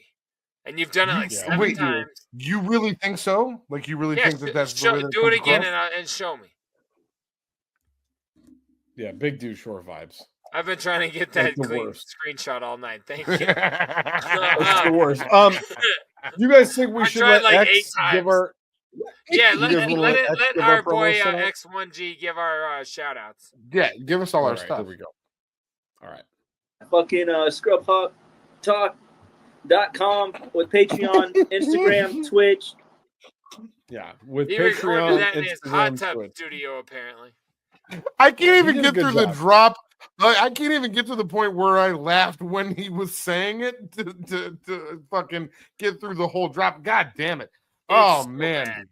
And you've done it like 7 times. You really think so? Like you really think that that's the way that do it comes again across? and show me. Yeah, big douche shore vibes. I've been trying to get that That's the clean worst. screenshot all night. Thank you. It's the worst. You guys think we I should tried let like X 8 times. give our? Yeah, You let guys wanna let X give our our boy promo tonight? X1G give our shout outs. Yeah, give us all our right, stuff. Here we go. All right. Fucking scrubhoptalk.com with Patreon, Instagram, Twitch. Yeah, with He recorded Patreon, that in his hot Instagram, tub Twitch. studio, apparently. I can't He even did a get good through the job. drop. I can't even get to the point where I laughed when he was saying it to fucking get through the whole drop. God damn it. Oh, so man. bad.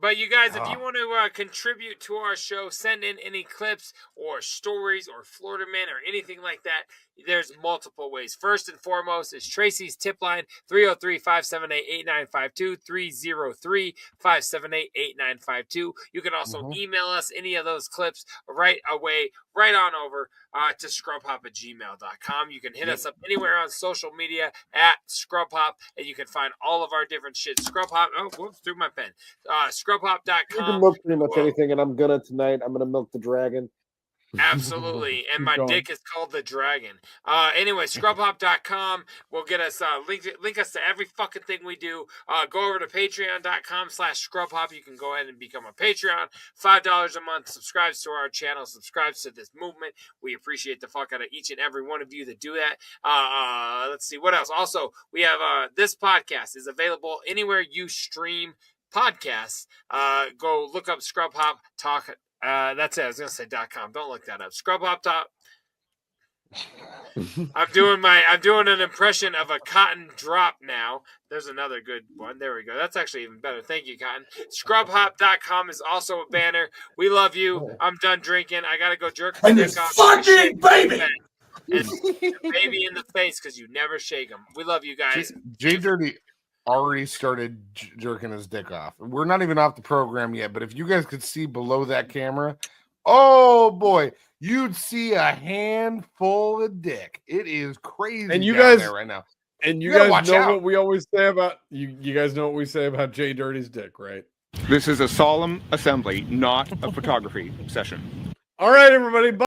But you guys, if you want to contribute to our show, send in any clips or stories or Florida Man or anything like that. There's multiple ways. First and foremost is Tracy's tip line, 303-578-8952, 303-578-8952. You can also email us any of those clips right away, right on over to scrubhop@gmail.com. You can hit us up anywhere on social media at scrubhop, and you can find all of our different shit. Scrubhop, oh, whoops, threw my pen. Scrubhop.com. You can milk pretty much anything, and I'm gonna tonight. I'm gonna milk the dragon. Absolutely. And my Keep going. dick is called the dragon. Anyway, scrubhop.com will get us link us to every fucking thing we do. Go over to patreon.com/scrubhop. You can go ahead and become a Patreon. $5 a month. Subscribes to our channel. Subscribes to this movement. We appreciate the fuck out of each and every one of you that do that. Let's see what else. Also, we have this podcast is available anywhere you stream podcasts. Go look up Scrub Hop Talk. That's it. I was gonna say .com. Don't look that up. Scrub Hop Talk. I'm doing an impression of a Cotton drop now. There's another good one. There we go. That's actually even better. Thank you, Cotton. Scrubhop.com is also a banner. We love you. I'm done drinking. I gotta go jerk my dick off. fucking baby! And baby in the face because you never shake them. We love you guys. JDirty already started jerking his dick off. We're not even off the program yet, but if you guys could see below that camera, oh boy, you'd see a handful of dick. It is crazy. And you down guys there right now. And you gotta guys watch know out. what we always say about you guys know what we say about JDirty's dick, right? This is a solemn assembly, not a photography session. All right, everybody. Bye.